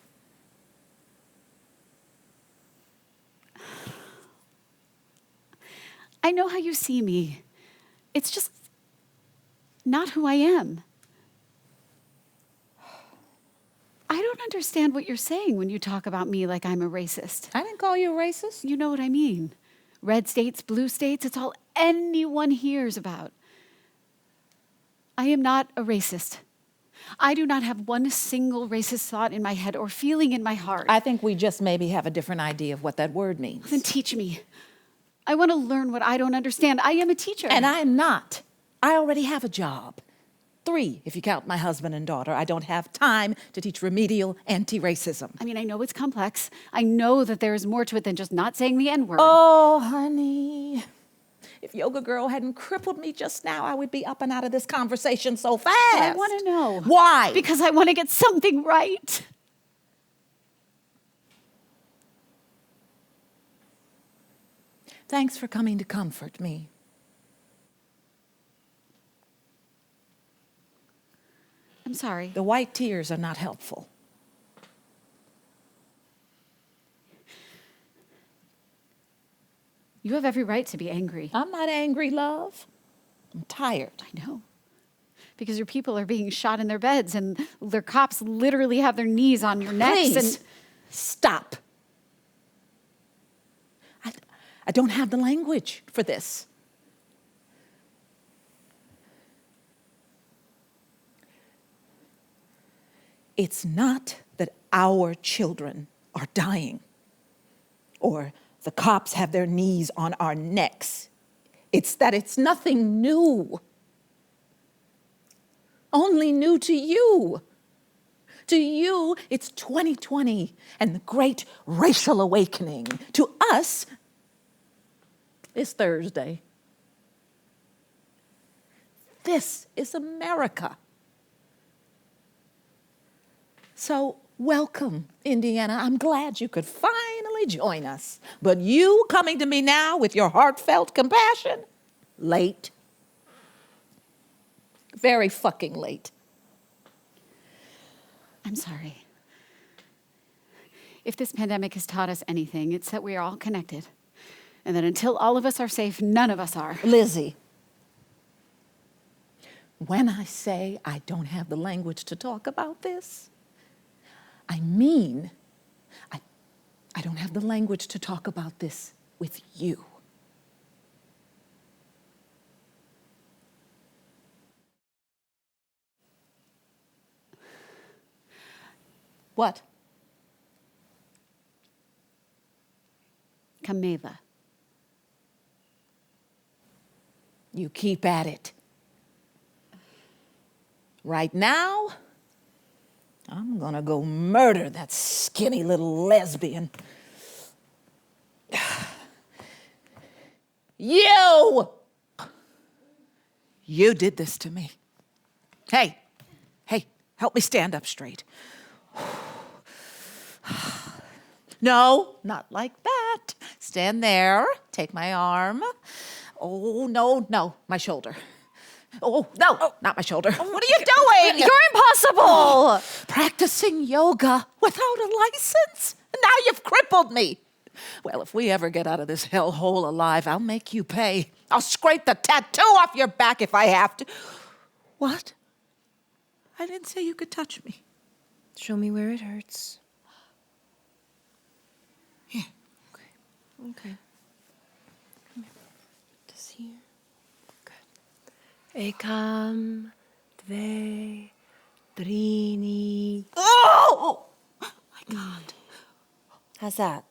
I know how you see me. It's just not who I am. I don't understand what you're saying when you talk about me like I'm a racist. I didn't call you a racist. You know what I mean. Red states, blue states, it's all anyone hears about. I am not a racist. I do not have one single racist thought in my head or feeling in my heart. I think we just maybe have a different idea of what that word means. Then teach me. I want to learn what I don't understand. I am a teacher. And I am not. I already have a job. 3, if you count my husband and daughter. I don't have time to teach remedial anti-racism. I mean, I know it's complex. I know that there is more to it than just not saying the N-word. Oh, honey. If Yoga Girl hadn't crippled me just now, I would be up and out of this conversation so fast. But I want to know. Why? Because I want to get something right. Thanks for coming to comfort me. I'm sorry. The white tears are not helpful. You have every right to be angry. I'm not angry, love. I'm tired. I know. Because your people are being shot in their beds and their cops literally have their knees on your necks. Please, And stop. I don't have the language for this. It's not that our children are dying or the cops have their knees on our necks. It's that it's nothing new. Only new to you. To you, it's 2020 and the great racial awakening. To us, it's Thursday. This is America. So welcome, Indiana. I'm glad you could finally join us. But you coming to me now with your heartfelt compassion, late. Very fucking late. I'm sorry. If this pandemic has taught us anything, it's that we are all connected. And that until all of us are safe, none of us are. Lizzie, when I say I don't have the language to talk about this, I mean I don't have the language to talk about this with you. What? Camila. You keep at it. Right now, I'm gonna go murder that skinny little lesbian. You did this to me. Hey, help me stand up straight. No, not like that. Stand there, take my arm. Oh, no, my shoulder. Oh, no, not my shoulder. What are you doing? You're impossible! Practicing yoga without a license? Now you've crippled me. Well, if we ever get out of this hellhole alive, I'll make you pay. I'll scrape the tattoo off your back if I have to. What? I didn't say you could touch me. Show me where it hurts. Here. Okay. Come here. This here. Good. Ekam, dve, trini. Oh! My God. How's that?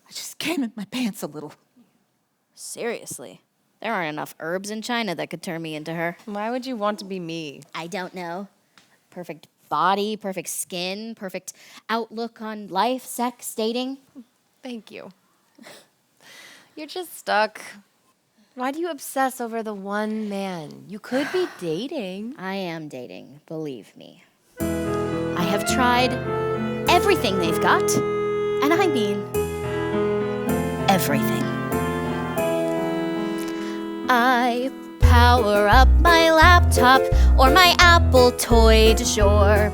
I just came in my pants a little. Seriously. There aren't enough herbs in China that could turn me into her. Why would you want to be me? I don't know. Perfect body, perfect skin, perfect outlook on life, sex, dating. Thank you. You're just stuck. Why do you obsess over the one man? You could be dating. I am dating, believe me. I have tried everything they've got, and I mean everything. I power up my laptop or my Apple toy du jour.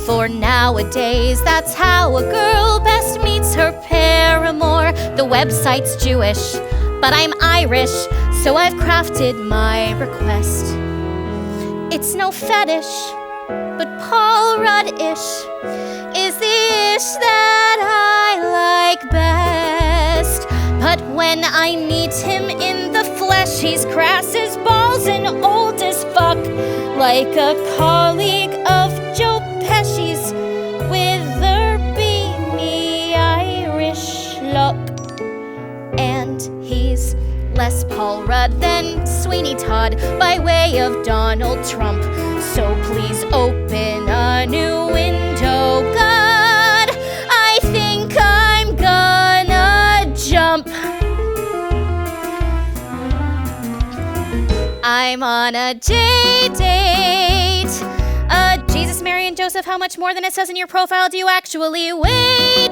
For nowadays, that's how a girl best meets her paramour. The website's Jewish, but I'm Irish, so I've crafted my request. It's no fetish, but Paul Rudd-ish is the ish that I like best. But when I meet him in the flesh, he's crass as balls and old as fuck, like a colleague of Joe Pesci's with beamy Irish look. And he's less Paul Rudd than Sweeney Todd by way of Donald Trump. So please open a new window, God. I think I'm gonna jump. I'm on a J-date. Jesus, Mary, and Joseph, how much more than it says in your profile do you actually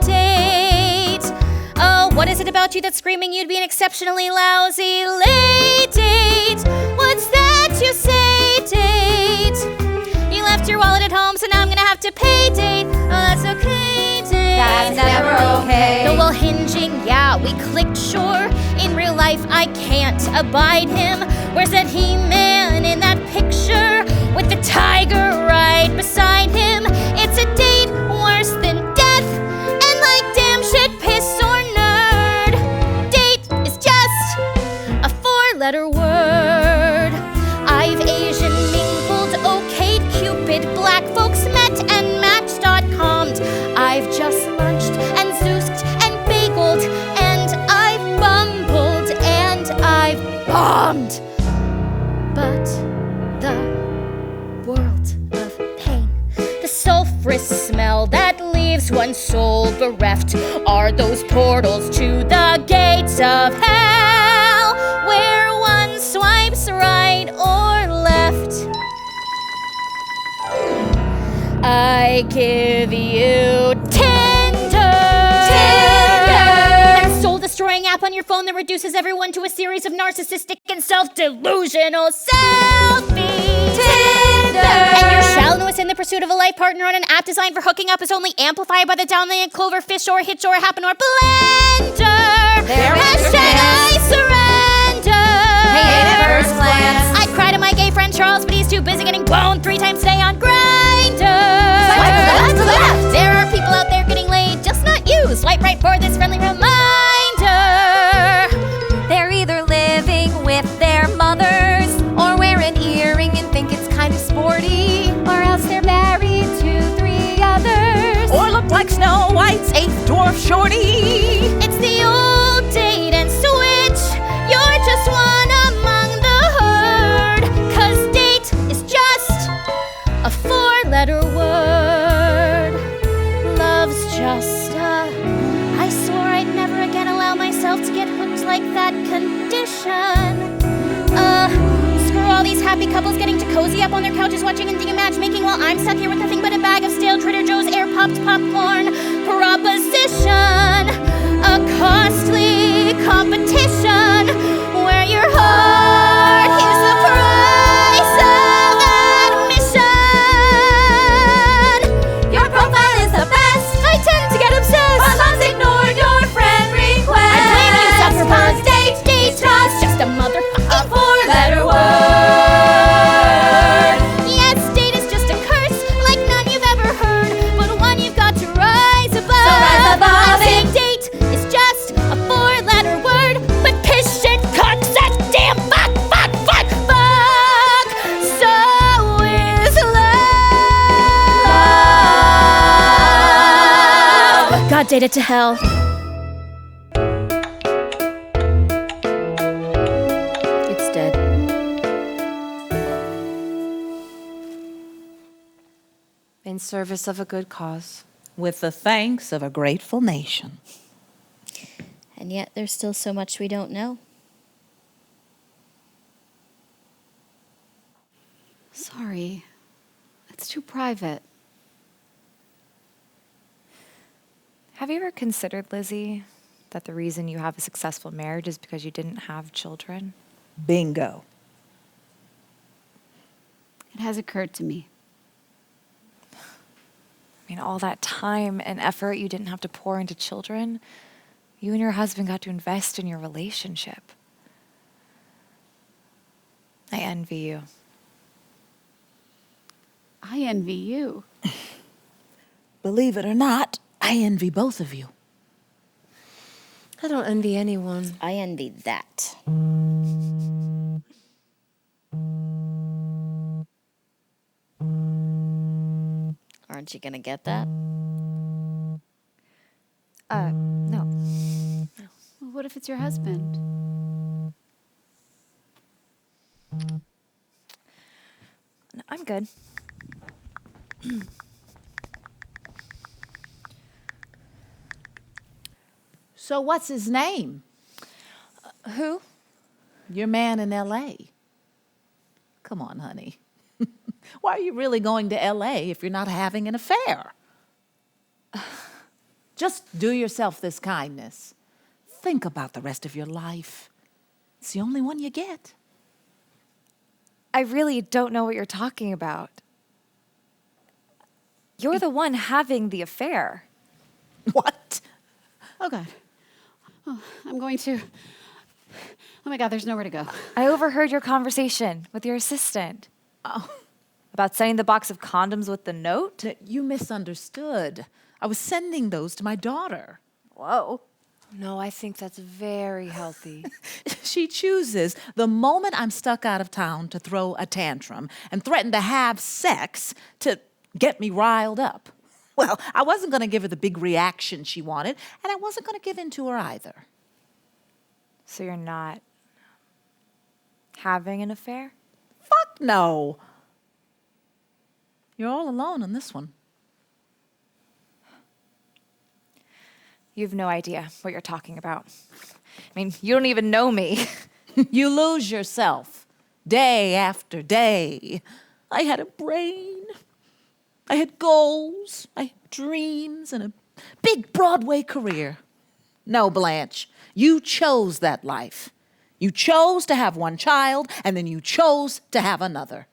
date? Oh, what is it about you that's screaming you'd be an exceptionally lousy late date? What's that you say, date? You left your wallet at home, so now I'm gonna have to pay date. Oh, that's okay, date. That's never okay. No, well, hinging, yeah, we clicked, sure. In real life, I can't abide him. Where's that He-Man in that picture with the tiger right beside him? It's a date worse than death, and like damn shit, piss or nerd. Date is just a four-letter word. I've Asian mingled, okayed, Cupid, black folks met, and Match.com'd. I've just lunched and zoozed and bageled, and I've bumbled and I've bombed. But the world of pain, the sulfurous smell that leaves one's soul bereft, are those portals to the gates of hell, where one swipes right or left. I give you Tinder, that soul-destroying app on your your phone that reduces everyone to a series of narcissistic and self-delusional selfies. Tinder. And your shallowness in the pursuit of a life partner on an app designed for hooking up is only amplified by the downloading of Clover, Fish or Hitch or Happen or Blender. Hashtag I surrender. Hate at first glance. I'd cry to my gay friend Charles, but he's too busy getting blown 3 times a day on Grindr. Swipe to the left. There are people out there getting laid, just not you. Swipe right for this friendly reminder. They're either living with their mothers or wear an earring and think it's kind of sporty. Or else they're married to 3 others. Or look like Snow White's 8th dwarf shorty. It's the old date and switch. You're just one among the herd. 'Cause date is just a 4-letter word. Love's just I swore I'd never again allow myself to get hooked like that condition. Screw all these happy couples getting to cozy up on their couches watching Indian matchmaking while I'm stuck here with nothing but a bag of stale Trader Joe's air-popped popcorn proposition. A costly competition where your heart is the price of admission. Your profile is the best. I tend to get obsessed. But mom's ignored your friend request. I blame you, Zuckerberg. Date, It's just a motherfucking 4-letter word. Yes, date is just a curse, like none you've ever heard, but one you've got to rise above. So rise above I say it. date is just a 4-letter word, but piss, shit, cock, sex, damn, fuck, fuck, fuck, fuck. So is love. God, date it to hell. It's dead. In service of a good cause. With the thanks of a grateful nation. And yet there's still so much we don't know. Sorry. It's too private. Have you ever considered, Lizzie, that the reason you have a successful marriage is because you didn't have children? Bingo. It has occurred to me. I mean, all that time and effort you didn't have to pour into children, you and your husband got to invest in your relationship. I envy you. I envy you. Believe it or not, I envy both of you. I don't envy anyone. I envy that. Aren't you gonna get that? No. Well, what if it's your husband? I'm good. So what's his name? Who? Your man in L.A. Come on, honey. Why are you really going to L.A. if you're not having an affair? Just do yourself this kindness. Think about the rest of your life. It's the only one you get. I really don't know what you're talking about. You're the one having the affair. What? Oh, God. Oh, I'm going to... Oh, my God, there's nowhere to go. I overheard your conversation with your assistant. Oh. About sending the box of condoms with the note? You misunderstood. I was sending those to my daughter. Whoa. No, I think that's very healthy. She chooses the moment I'm stuck out of town to throw a tantrum and threaten to have sex to get me riled up. Well, I wasn't going to give her the big reaction she wanted, and I wasn't going to give in to her either. So you're not having an affair? Fuck no. You're all alone on this one. You have no idea what you're talking about. I mean, you don't even know me. You lose yourself day after day. I had a brain. I had goals. I had dreams and a big Broadway career. No, Blanche, you chose that life. You chose to have one child, and then you chose to have another.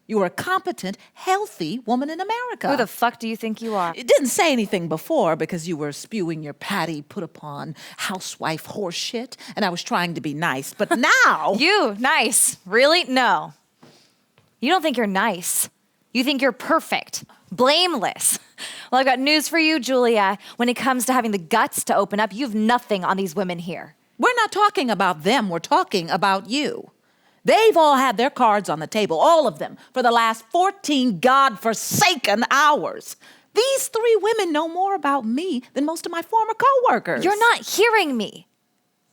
You were a competent, healthy woman in America. Who the fuck do you think you are? It didn't say anything before because you were spewing your Patty put upon housewife horse shit, and I was trying to be nice. But now... You, nice. Really? No. You don't think you're nice. You think you're perfect, blameless. Well, I've got news for you, Julia. When it comes to having the guts to open up, you've nothing on these women here. We're not talking about them, we're talking about you. They've all had their cards on the table, all of them, for the last 14 godforsaken hours. These 3 women know more about me than most of my former coworkers. You're not hearing me.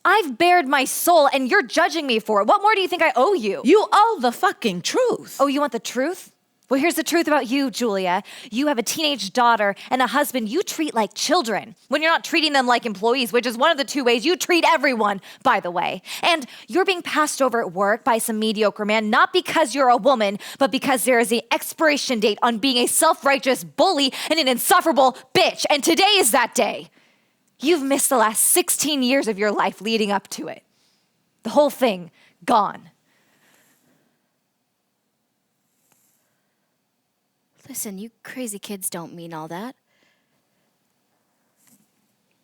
I've bared my soul, and you're judging me for it. What more do you think I owe you? You owe the fucking truth. Oh, you want the truth? Well, here's the truth about you, Julia. You have a teenage daughter and a husband you treat like children when you're not treating them like employees, which is one of the 2 ways you treat everyone, by the way. And you're being passed over at work by some mediocre man, not because you're a woman, but because there is an expiration date on being a self-righteous bully and an insufferable bitch. And today is that day. You've missed the last 16 years of your life leading up to it. The whole thing, gone. Listen, you crazy kids don't mean all that.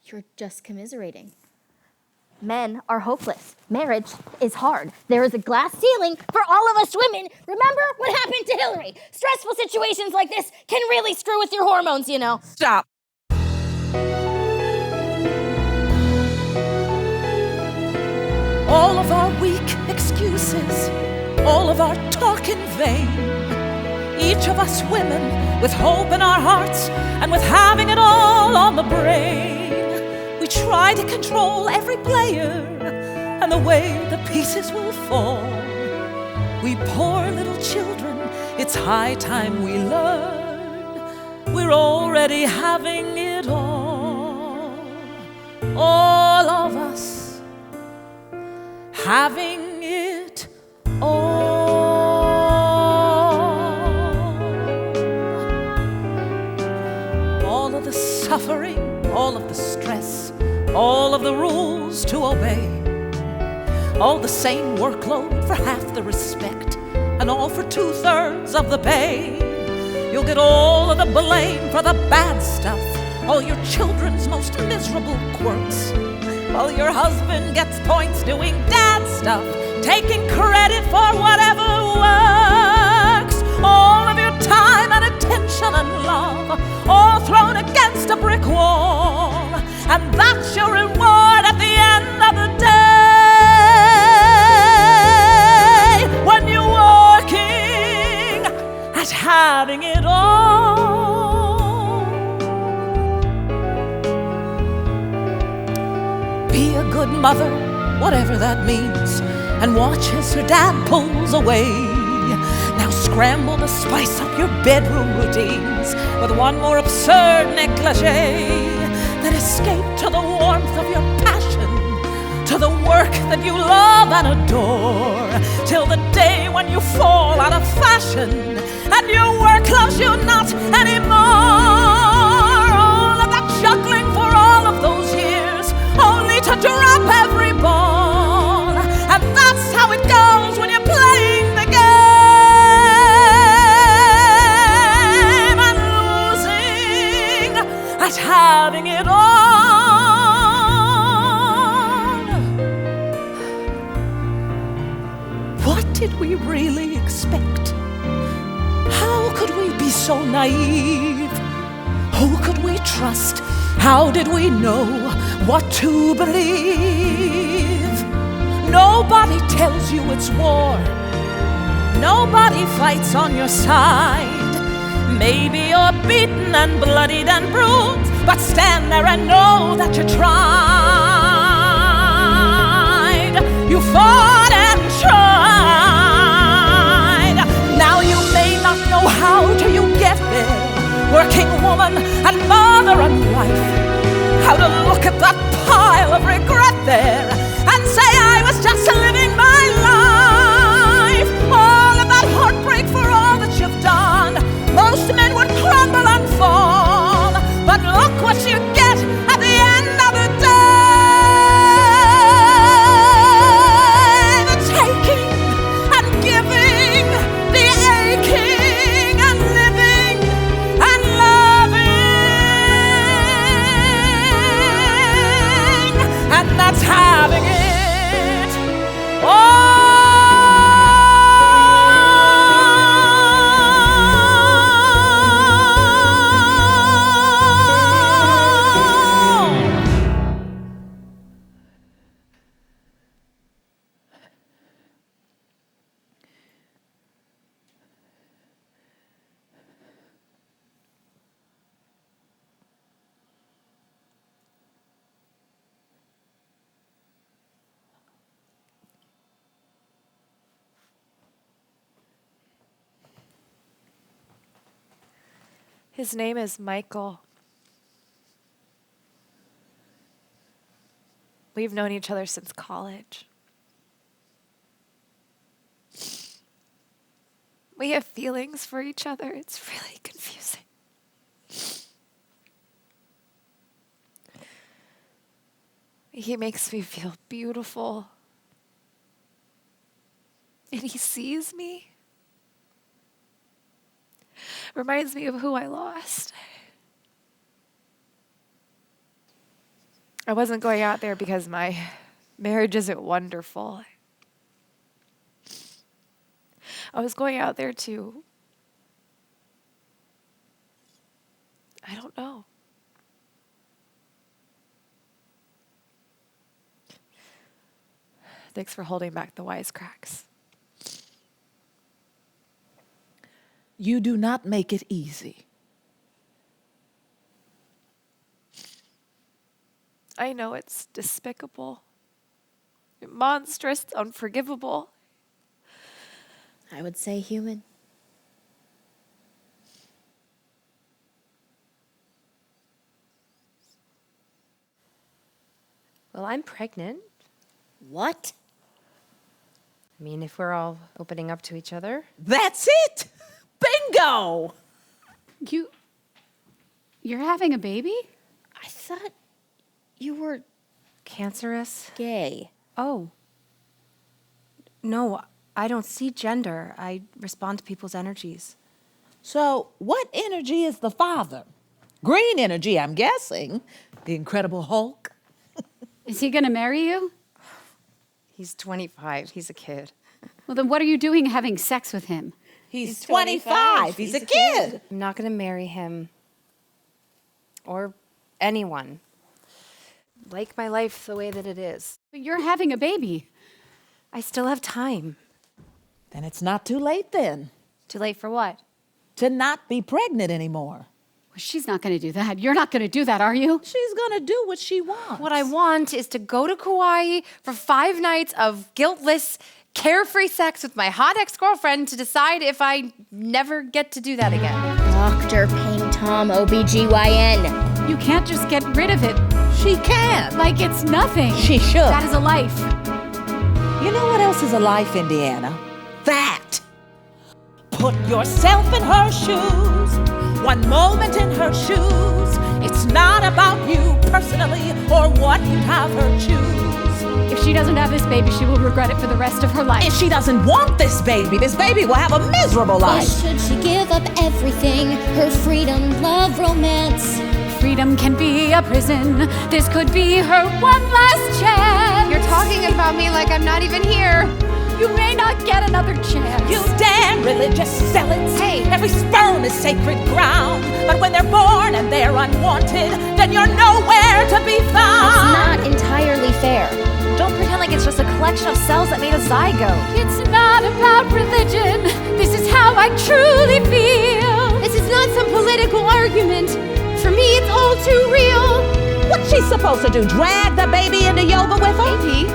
You're just commiserating. Men are hopeless. Marriage is hard. There is a glass ceiling for all of us women. Remember what happened to Hillary? Stressful situations like this can really screw with your hormones, you know. Stop. All of our weak excuses, all of our talk in vain. Each of us women with hope in our hearts and with having it all on the brain. We try to control every player and the way the pieces will fall. We poor little children, it's high time we learn. We're already having it all of us having it all. All of the suffering, all of the stress, all of the rules to obey, all the same workload for half the respect, and all for 2/3 of the pay. You'll get all of the blame for the bad stuff, all your children's most miserable quirks, while your husband gets points doing dad stuff, taking credit for whatever works. All of your time and attention and love, all thrown against a brick wall, and that's your reward at the end of the day, when you're working at having it all. Be a good mother, whatever that means, and watch as her dad pulls away. Now scramble to spice up your bedroom routines with one more absurd negligee. Then escape to the warmth of your passion, to the work that you love and adore, till the day when you fall out of fashion and your work loves you not anymore. All of that juggling for all of those years, only to drop every ball. And that's how it goes when you're playing the game and losing at having it all. What did we really expect? How could we be so naive? Who could we trust? How did we know what to believe? Nobody tells you it's war. Nobody fights on your side. Maybe you're beaten and bloodied and bruised, but stand there and know that you tried. You fought and tried. Now you may not know how till you get there, working woman and mother and wife, how to look at that pile of regret there and say I was just living my life. All of that heartbreak for all that you've done, most men would crumble and fall, but look what you get at the end of the day. His name is Michael. We've known each other since college. We have feelings for each other. It's really confusing. He makes me feel beautiful. And he sees me. Reminds me of who I lost. I wasn't going out there because my marriage isn't wonderful. I was going out there to, I don't know. Thanks for holding back the wisecracks. You do not make it easy. I know it's despicable, monstrous, unforgivable. I would say human. Well, I'm pregnant. What? I mean, if we're all opening up to each other. That's it! Bingo! You're having a baby? I thought you were Cancerous? gay. Oh. No, I don't see gender. I respond to people's energies. So, what energy is the father? Green energy, I'm guessing. The Incredible Hulk. Is he gonna marry you? He's 25. He's a kid. Well, then what are you doing having sex with him? He's 25. He's a kid. I'm not going to marry him. Or anyone. Like my life the way that it is. But you're having a baby. I still have time. Then it's not too late then Too late for what? to not be pregnant anymore. Well, she's not gonna do that. You're not gonna do that, are you? She's gonna do what she wants. What I want is to go to Kauai for 5 nights of guiltless, carefree sex with my hot ex-girlfriend to decide if I never get to do that again. Dr. Ping Tom, OBGYN. You can't just get rid of it She can. like it's nothing. She should. That is a life. You know what else is a life, Indiana? That. Put yourself in her shoes. One moment in her shoes. It's not about you personally or what you have her choose. If she doesn't have this baby, she will regret it for the rest of her life. If she doesn't want this baby will have a miserable Why life. should she give up everything? Her freedom, love, romance. Freedom can be a prison. This could be her one last chance. You're talking about me like I'm not even here. You may not get another chance. You damn religious zealots. Hey. Every sperm is sacred ground. But when they're born and they're unwanted, then you're nowhere to be That's found. not entirely fair. Don't pretend like it's just a collection of cells that made a zygote. It's not about religion. This is how I truly feel. This is not some political argument. For me, it's all too real. What's she supposed to do? Drag the baby into yoga with her? Maybe.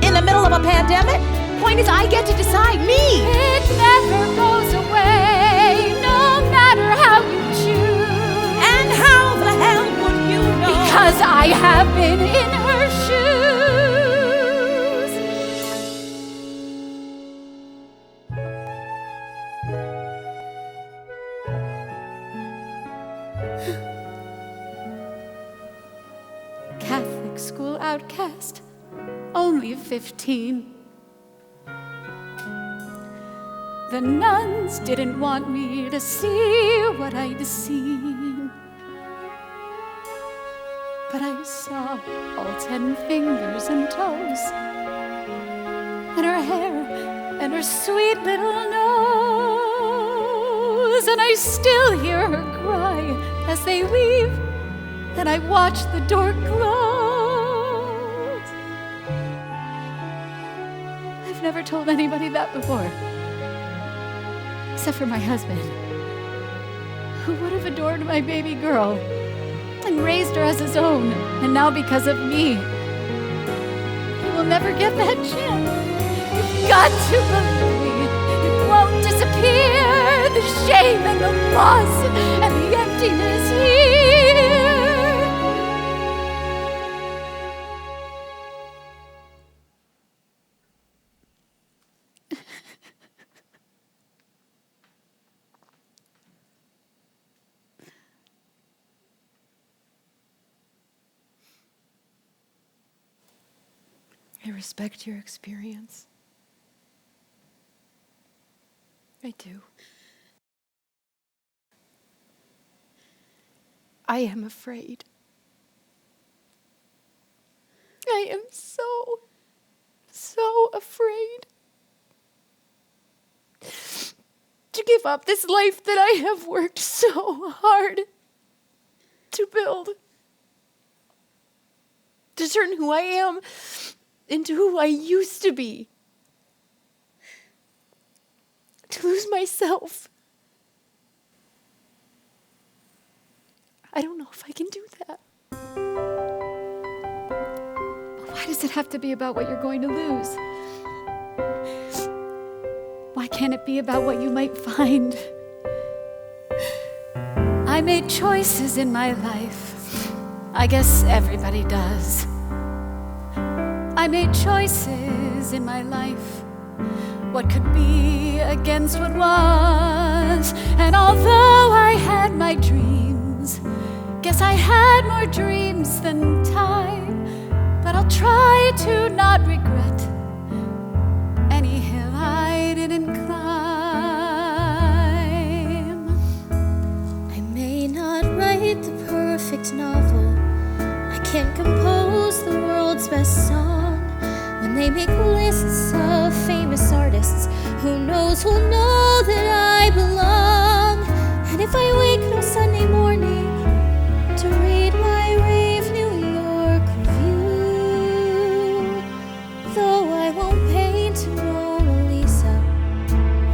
In the middle of a pandemic? Point is, I get to decide. Me. It never goes away, no matter how you choose. And how the hell would you know? Because I have been in her shoes. Catholic school outcast, only 15. The nuns didn't want me to see what I'd seen. But I saw all 10 fingers and toes, and her hair, and her sweet little nose. And I still hear her cry as they leave, and I watch the door close. I've never told anybody that before, except for my husband, who would have adored my baby girl and raised her as his own. And now because of me, he will never get that chance. You've got to believe me. It won't disappear. The shame and the loss and the emptiness here. I respect your experience. I do. I am afraid. I am so afraid to give up this life that I have worked so hard to build. To turn who I am into who I used to be. To lose myself. I don't know if I can do that. Why does it have to be about what you're going to lose? Why can't it be about what you might find? I made choices in my life. I guess everybody does. I made choices in my life. What could be against what was. And although I had my dreams, guess I had more dreams than time. But I'll try to not regret any hill I didn't climb. I may not write the perfect novel. I can't compose the world's best song. When they make lists of famous artists, who knows who'll know that I belong. And if I wake up Sunday morning to read my rave New York review, though I won't paint a Mona Lisa,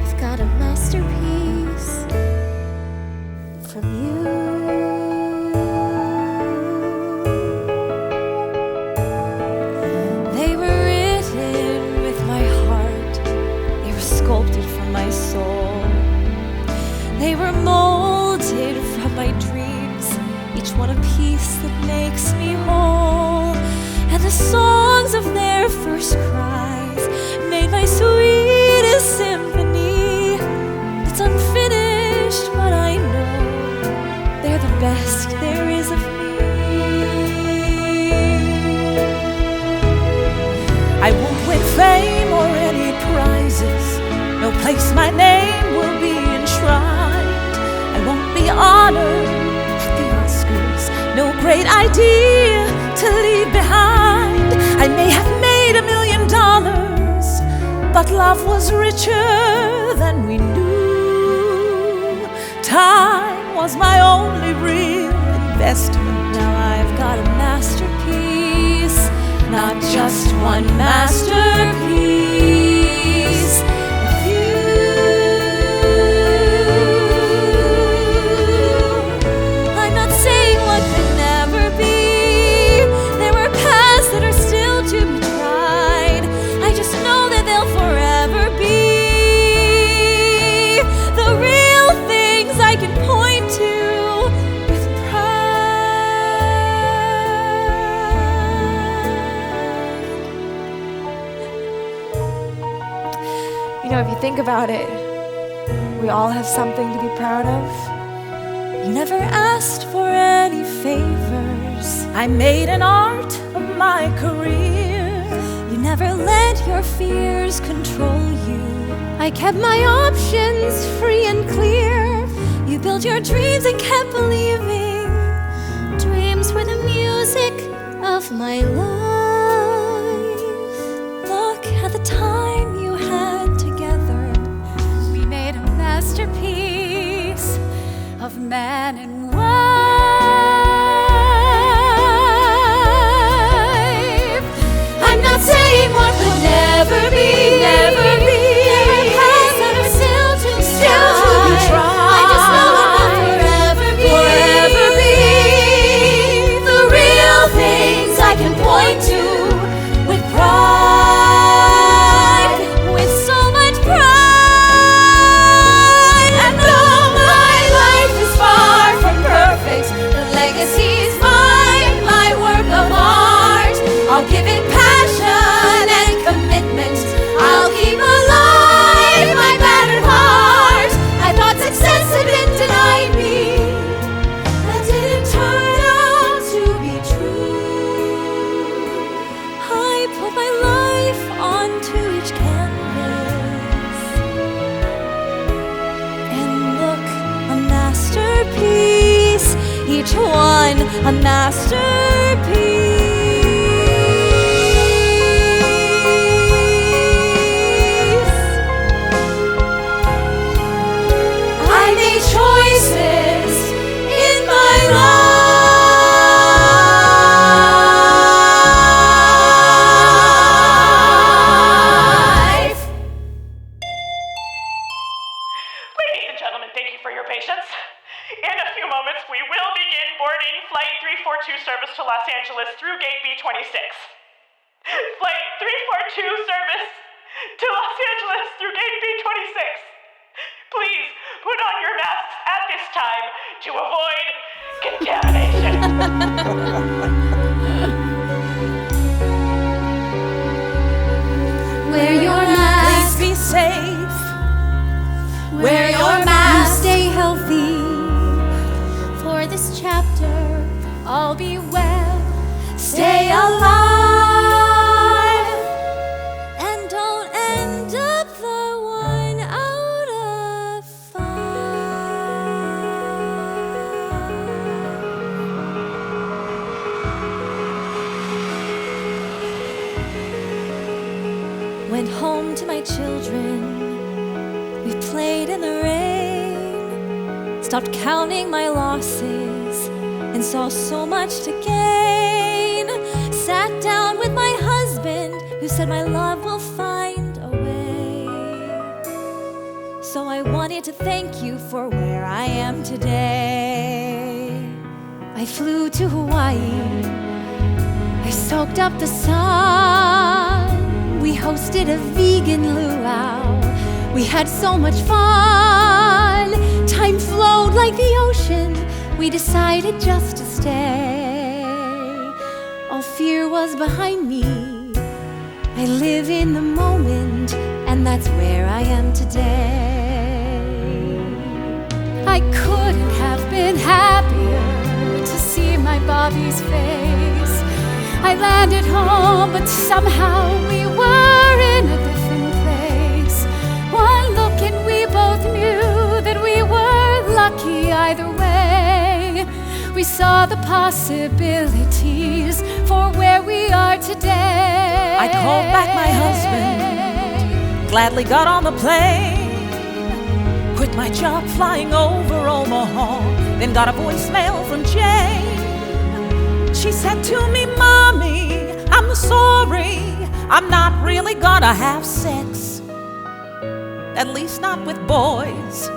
I've got a masterpiece from you. They were written with my heart. They were sculpted from my soul. They were molded from my dreams, each one a piece that makes me whole. And the songs of their first cries made my sweetest symphony. It's unfinished, but I know they're the best there is of me. I won't win fame or any prizes. No place my name will be enshrined. I won't be honored at the Oscars. No great idea to leave behind. I may have made $1 million, but love was richer than we knew. Time was my only real investment. Now I've got a masterpiece, not just one masterpiece of you. I'm not saying what could never be. There were paths that are still to be tried. I just know that they'll forever be the real things I can point to with pride. You know, if you think about it, we all have something to be proud of. You never asked for any favors. I made an art of my career. You never let your fears control you. I kept my options free and clear. You built your dreams and kept believing. Dreams were the music of my life. Look at the time you had together. We made a masterpiece of man and wife. I'm not saying what could never be, never be. There are paths that are still to be tried. I just know it will forever be the real things I can point to with pride, With so much pride, and though one, a masterpiece. I made choices in my life. Ladies and gentlemen, thank you for your patience. In a few moments, we will begin boarding Flight 342 service to Los Angeles through Gate B26. Flight 342 service to Los Angeles through Gate B26. Please put on your masks at this time to avoid contamination. Wear your mask. Please be safe. Wear your mask. Stay healthy. For this chapter, All be well. Stay alive. And don't end up the one out of five. Went home to my children. We played in the rain. Stopped counting my losses and saw so much to gain. Sat down with my husband, who said my love will find a way. So I wanted to thank you for where I am today. I flew to Hawaii. I soaked up the sun. We hosted a vegan luau. We had so much fun. Time flowed like the ocean. We decided just to stay. All fear was behind me. I live in the moment, and that's where I am today. I couldn't have been happier to see my Bobby's face. I landed home, but somehow we were in a different place. One look and we both knew that we were lucky either way. We saw the possibilities for where we are today. I called back my husband, gladly got on the plane, quit my job flying over Omaha, then got a voicemail from Jane. She said to me, "Mommy, I'm sorry, I'm not really gonna have sex, at least not with boys.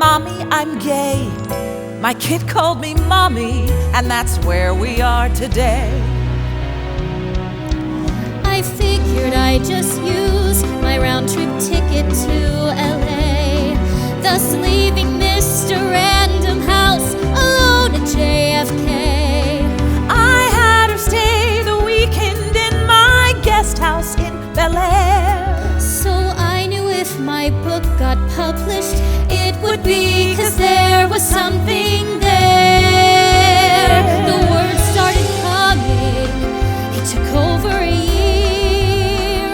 Mommy, I'm gay." My kid called me mommy, and that's where we are today. I figured I'd just use my round-trip ticket to LA, thus leaving Mr. Random House alone at JFK. I had her stay the weekend in my guest house in Bel Air. So I knew if my book got published, it would be 'cause there was something there. The words started coming. It took over a year.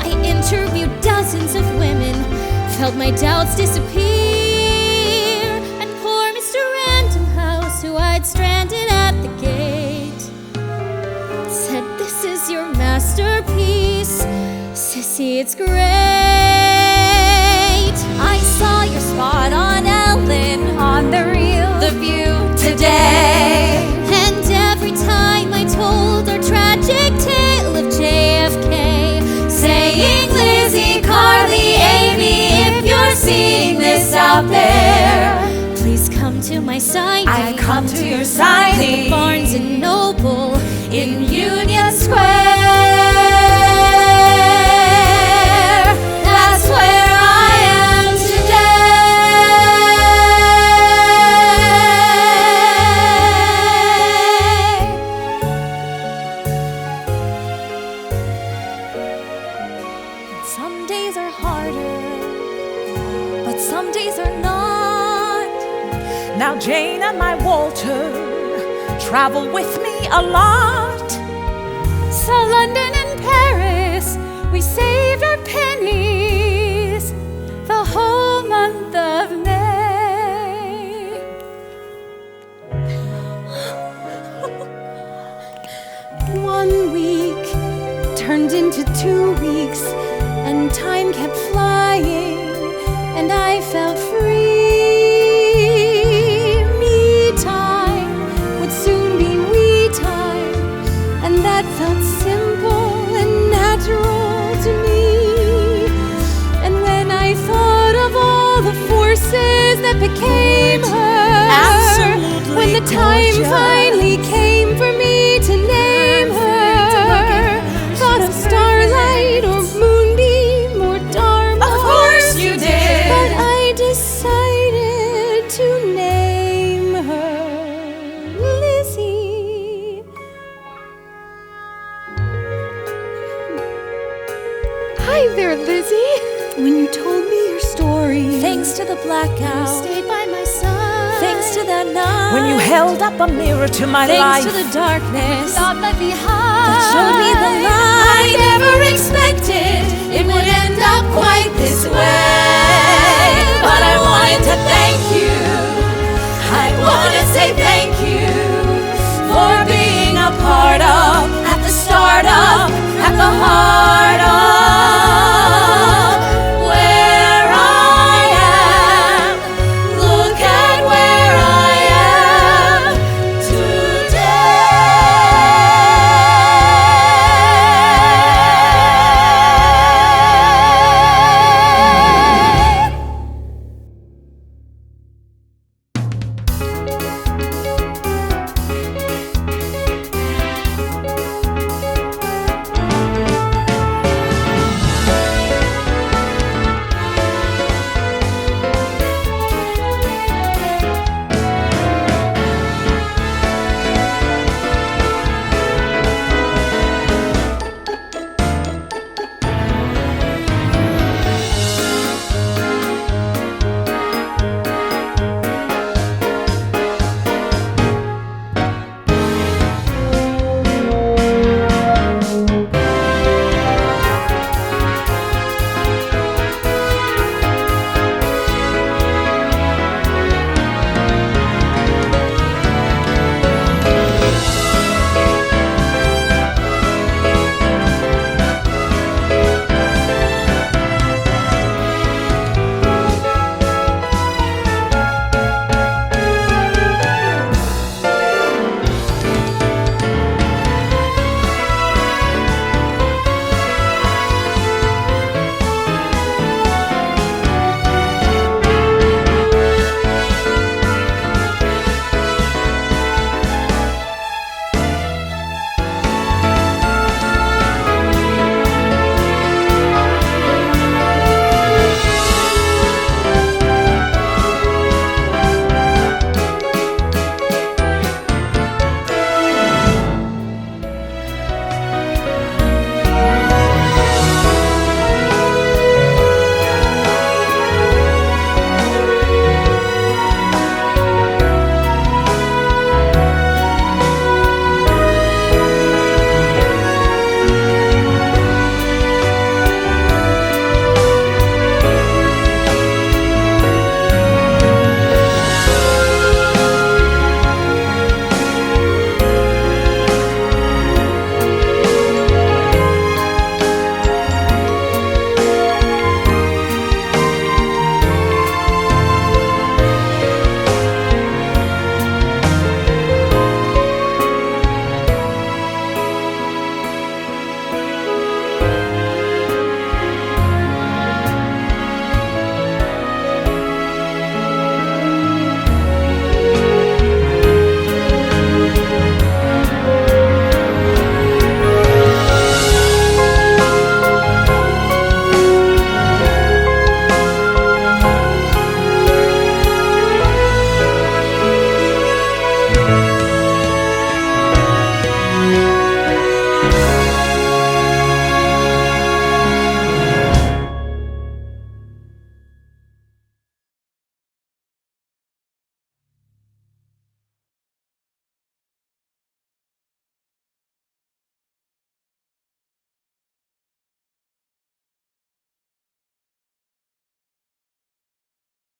I interviewed dozens of women, felt my doubts disappear. And poor Mr. Random House, who I'd stranded at the gate, said, "This is your masterpiece, Sissy, it's great." I saw your spot on Ellen, on The Real, The View today. And every time I told our tragic tale of JFK, Saying, Lizzie, Carly, Amy, if you're seeing this out there, please come to my signing. I've come to your At the signing Barnes and Noble in Union Square. That's where I am today. Some days are harder, but some days are not. Now Jane and my Walter travel with me a lot. Saw London and Paris, we saved our pennies the whole month of May. into 2 weeks, and time kept flying, and I felt free. Me time would soon be we time, and that felt simple and natural to me. And when I thought of all the forces that became her, absolutely when the time gorgeous. finally came for me to name her, thought of starlight or moonbeam or dharma. Of course you did. But I decided to name her Lizzie. Hi there, Lizzie. When you told me your story, Thanks to the blackout, Stayed by my side. thanks to that night, when you held up a mirror to my thanks life, to the darkness Not left behind. that showed me the light, I never expected it would end up quite this way. But I wanted to thank you. I want to say thank you for being a part of, at the start of, at the heart